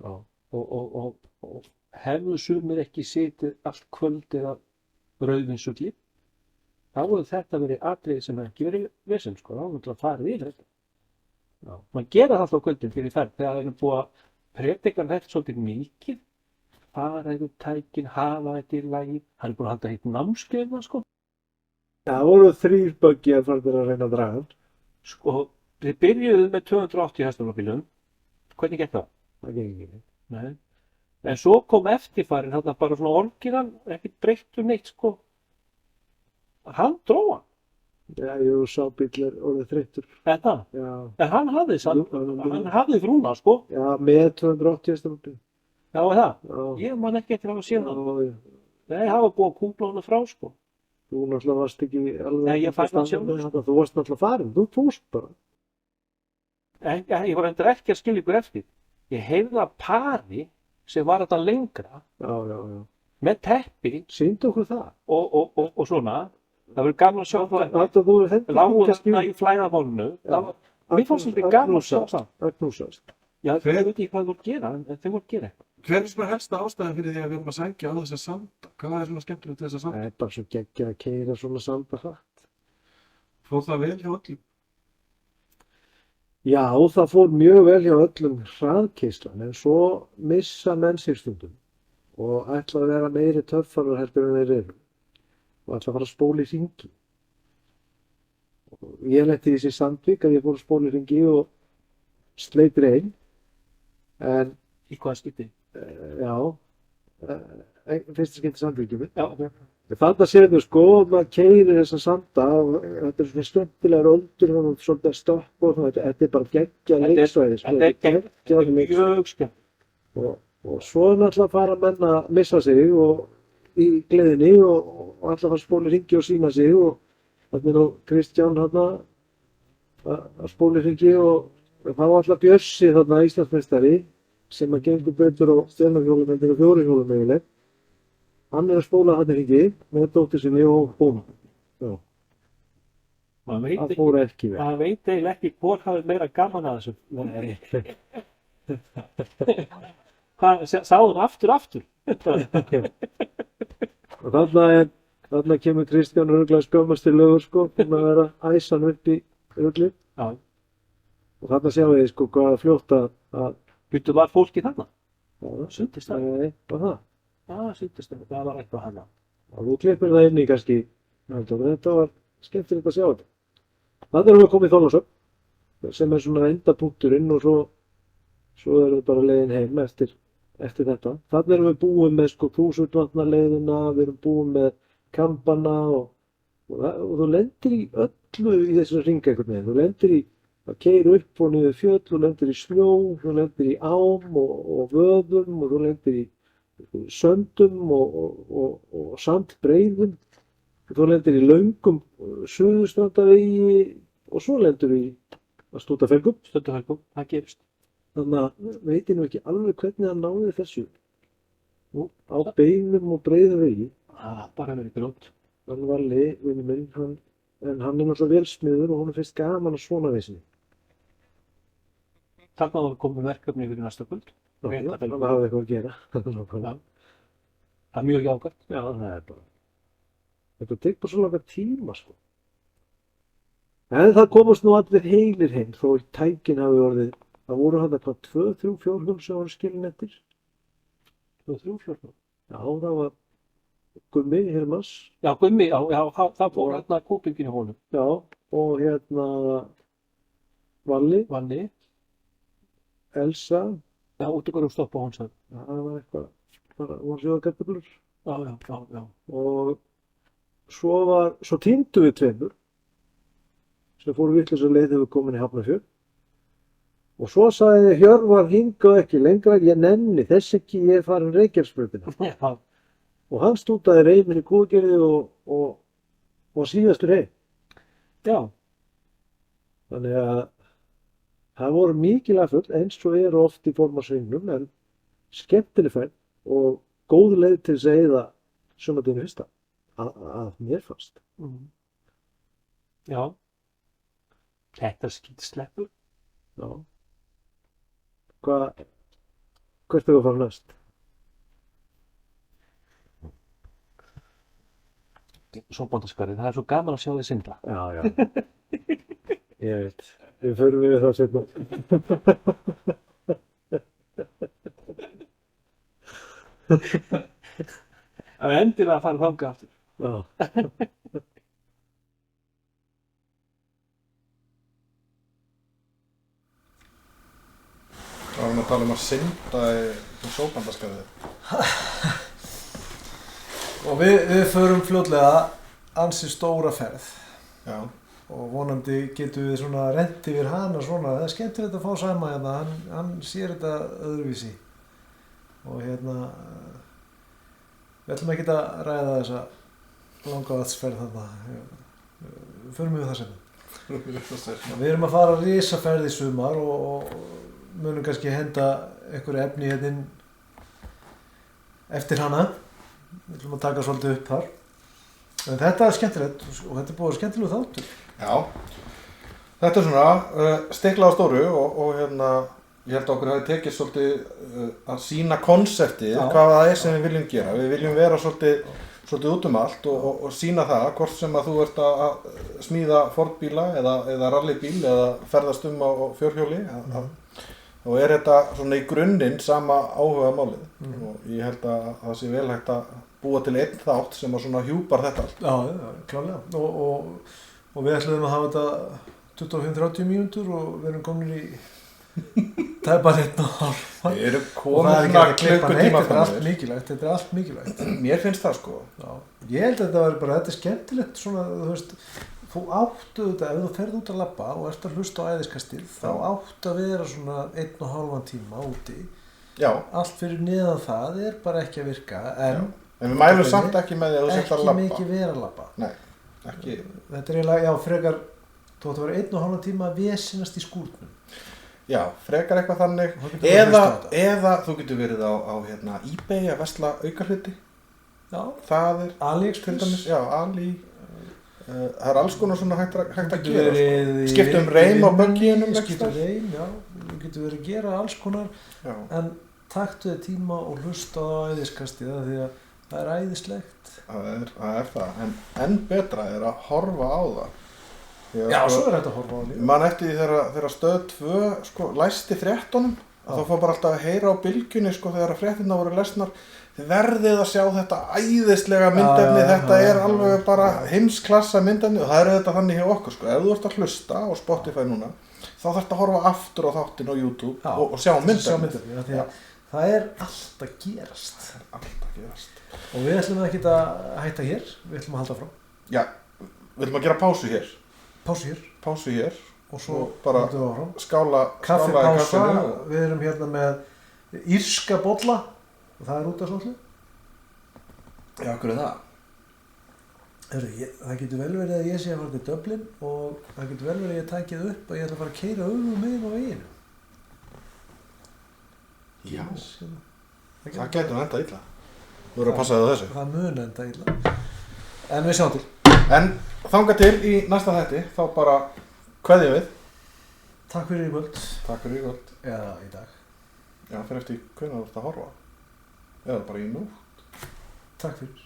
Já. Og hefðu sumir ekki sitið allt kvöldið að rauðvinsugli, þá hefur þetta verið atriði sem hefur ekki verið vesen, sko, þá hefur náttúrulega farið í þetta. Já. Man gera það alltaf á kvöldin fyrir ferð, þegar það er búið að predika þetta svolítið mikið, fara yfir tækin, hafa þetta í lagi, hann er búin að halda heitt námskeið, sko. Það voru 3 böggjar farnir að reyna að draga hann. Sko, þið byrjuðu með 280 hestaflabílum, hvernig gekk það? Það gengi ekki. Nei. En svo kom eftirfærin, þarna bara svona orginan, ekkert breytt neitt, sko. Hann dró hann. Já, jú, sá bíll er orðið þreyttur. En það? Já. En hann hafði frúna, sko. Já, með 280 hestaflabíl. Já, það? Já. Ég man ekki eftir að hafa séð það. Já. Nei, það var búið að kúpla hana frá, sko. Þú náttúrulega varst ekki alveg... Nei, ég fætti hann sjálf. Þú varst náttúrulega farin, þú fórst bara. Ég var endur ekki að skilja ykkur eftir. Ég heyrði að pari sem var þetta lengra Já. með teppi Sýndu okkur það. og svona. Það verður gaman að sjá það. Þetta þú hendur Lágu þarna í flæðarmálinu. Mér fannst þetta gaman að sjá það. Það knúsast. Já, ég veit ekki hvað þú voru að gera, en þau voru að gera eitthvað. Hver er svona helsta ástæðan fyrir því að við erum að sækja á þessa sanda? Hvað er svona skemmtilegt við þessa sanda? Það er bara svo geggjað að keyra svona sanda hratt. Fór það vel hjá öllum? Já, það fór mjög vel hjá öllum hraðkeislan, en svo missa menn sér stundum og ætla að vera meiri töffarar heldur en þeir eru og ætla að fara að spóla í hringi. Ég lenti í þessi Sandvík að ég fór að spóla í hringi og sleit reyn, en Í hvaða skipti? já, fyrsta skipti Sandvíkjum. Já. Þarna séðu sko, maður keyrir þessa sanda og þetta er svona skemmtilegar öldur og svolítið að stoppa og svona, þetta er bara geggjað leiksvæði. Þetta er geggjað mjög skemmt. Og svo er náttúrulega að fara menn að missa sig og í gleðinni og alltaf fara að spóla í hringi og sýna sig og þannig nú Kristján þarna að spóla í hringi og það var alltaf Bjössi þarna Íslandsmeistari sem að gengur betur á stjörnuhjólum en þegar fjórihjólum eiginlega. Hann er að spóla hann í hringi með dóttur sinni og búm. Já. Það fór ekki vel. Maður veit eiginlega ekki hvor hafði meira gaman að þessu. Sáðu hann aftur. Og þarna kemur Kristján örugglega skömmastilegur sko, búinn að vera að æsa hann upp í ruglið. Já. Og þarna sjáum við sko hvað fljótt að Býttu var fólki þarna? Já, Sundist það? Nei, var það? Já, sundist það. Það var eitthvað hana. Og þú klippir það inn í kannski, þetta var skemmtilegt að sjá þetta. Þarna erum við komið í Þorlákshöfn, sem er svona endapunkturinn og svo erum við bara leiðin heim eftir þetta. Þarna erum við búin með sko Krúsutvatnaleiðina, við erum búin með kampana og þú lendir í öllu í þessum hring einhvern veginn. Þú lendir í að keyra upp og niður fjöll, þú lendir í snjó, þú lendir í ám og vöðum og þú lendir í söndum og sandbreiðum. Þú lendir í löngum suðurstrandavegi og svo lendir í Stútafelgum. Stútafelgum, það gerist. Þannig að veit ég nú ekki alveg hvernig hann náði þessu á beinum og breiðu vegi. Bara verið grót. Hann Valli, vinur minn, en hann er náttúrulega velsmiður og hún finnst gaman að svona vissinni. Takk að það komið verkefni yfir næsta kvöld. Það hafði eitthvað að gera. Það er mjög jákvæmt. Já, það er bara. Þetta tekur bara svo langa tíma sko. En það komast nú allir heilir heim þó tækin hafi orðið. Það voru hann eitthvað 2-3 fjórhjól sem voru skilin eftir. 2-3 fjórhjól? Já, það var Gummi, Hilmars. Já, Gummi, já, það fór hérna kúpingin í honum. Já, og hérna Valli. Elsa. Já, út ykkur stoppa hún sagði. Já, það var eitthvað, það var sjóðakartöflur. Já. Og svo týndum við tveimur sem fóru vitlausar leið þegar við komin í Hafnarfjörð. Og svo sagði Hjörvar hingað ekki lengra, ég nenni þess ekki, ég er farin Reykjavíksbrautina. Já. Og hann stútaði reynir í Kúagerði og síðastur heim. Já. Þannig að það voru mikil afföll eins og eru oft í formarsvingnum en skemmtileg ferð og góð leið til þess að eyða sumardaginn fyrsta að mér fannst. Já. Þetta skýt sleppur. Já. Hvert er það að fara næst? Sjóbandaskarið, það er svo gaman að sjá þið synda. Já. Ég veit. Við förum við það seinna. Það er endilega að fara þangað aftur. Já. Það var að tala um að synda í sjóbandaskaðið. Og við förum fljótlega ansi stóra ferð. Já. Og vonandi getum við svona rent yfir hana svona. Það er skemmtilegt að fá Sæma hérna, hann sér þetta öðruvísi. Og hérna, við ætlum ekki að ræða þessa langaðatsferð þarna. Við förum yfir það seinna. Við erum að fara risaferð í sumar og munum kannski henda einhverju efni hérna inn eftir hana. Við ætlum að taka svolítið upp þar. En þetta er skemmtilegt og þetta er búið skemmtilegu þáttur. Já. Þetta er svona stiklað á stóru og hérna, ég held að okkur hafi tekið svolítið að sýna konseptið, hvað það er sem við viljum gera. Við viljum vera svolítið út um allt og sýna það, hvort sem að þú ert að smíða Ford-bíla eða rallybíl eða ferðast á fjórhjóli. Og þetta svona í grunninn sama áhuga málið og ég held að það sé vel hægt að búa til einn þátt sem að svona hjúpar þetta allt. Já, klárlega. Og við ætlum að hafa þetta 25-30 mínútur og við erum komin í tæpar 1,5. Við erum komin svona klukkutíma framir. Þetta er allt mikilvægt. Mér finnst það sko. Já. Ég held að þetta er skemmtilegt svona, þú veist, þú áttu þetta, ef þú ferð út að labba og ert að hlusta á æðiskastið, þá áttu að vera svona 1,5 tíma úti. Já. Allt fyrir neðan það er bara ekki að virka, en við mælum samt ekki með því að þú sért að labba. Ekki mikið vera að labba. Nei, ekki. Þetta er eiginlega, já, frekar, þú átt að vera 1,5 tíma að vesinast í skúrnum. Já, frekar eitthvað þannig. Eða þú getur verið á hérna, eBay að versla aukahluti. Já. Það er AliExpress. Til dæmis, já, Ali. Það er alls konar svona hægt að gera. Skiptum reim á bögginum. Skiptum reim, já. Þú getur verið að gera alls konar. Já. En taktu þið tíma og hlusta á æðiskastið því að það er æðislegt. Það er það. En enn betra er að horfa á það. Já, svo er þetta að horfa á það. Man eftir því þegar Stöð 2 sko, læsti fréttunum, þá fór bara alltaf að heyra á bylgjunni sko, þegar fréttirnar voru lesnar. Þið verðið að sjá þetta æðislega myndefni, þetta er alveg bara heimsklassa myndefni og það er þetta þannig hjá okkur sko. Ef þú ert að hlusta á Spotify núna, þá þarfst að horfa aftur á þáttinn á YouTube og sjá myndefni. Það er allt að gerast. Og við ætlum ekki að hætta hér, við ætlum að halda frá. Já, við ætlum að gera pásu hér. Pásu hér. Og svo bara skála í kaffinu. Við erum hérna með írska bolla. Og það er út af svolítið? Já, hverju er það? Það getur vel verið að ég sé að fara til Dublin og það getur vel verið að ég tæki það upp að ég ætla að fara að keyra meginn á veginu. Já, það getur enda illa. Þú verður að passa þig á þessu. Það mun enda illa. En við sjáum til. En þangað til í næsta þætti, þá bara kveðjum við. Takk fyrir í kvöld. Takk fyrir í kvöld. Eða í dag. Já, fyrir eftir hvenær þú ert að horfa. Eða bara í nótt. Takk fyrir.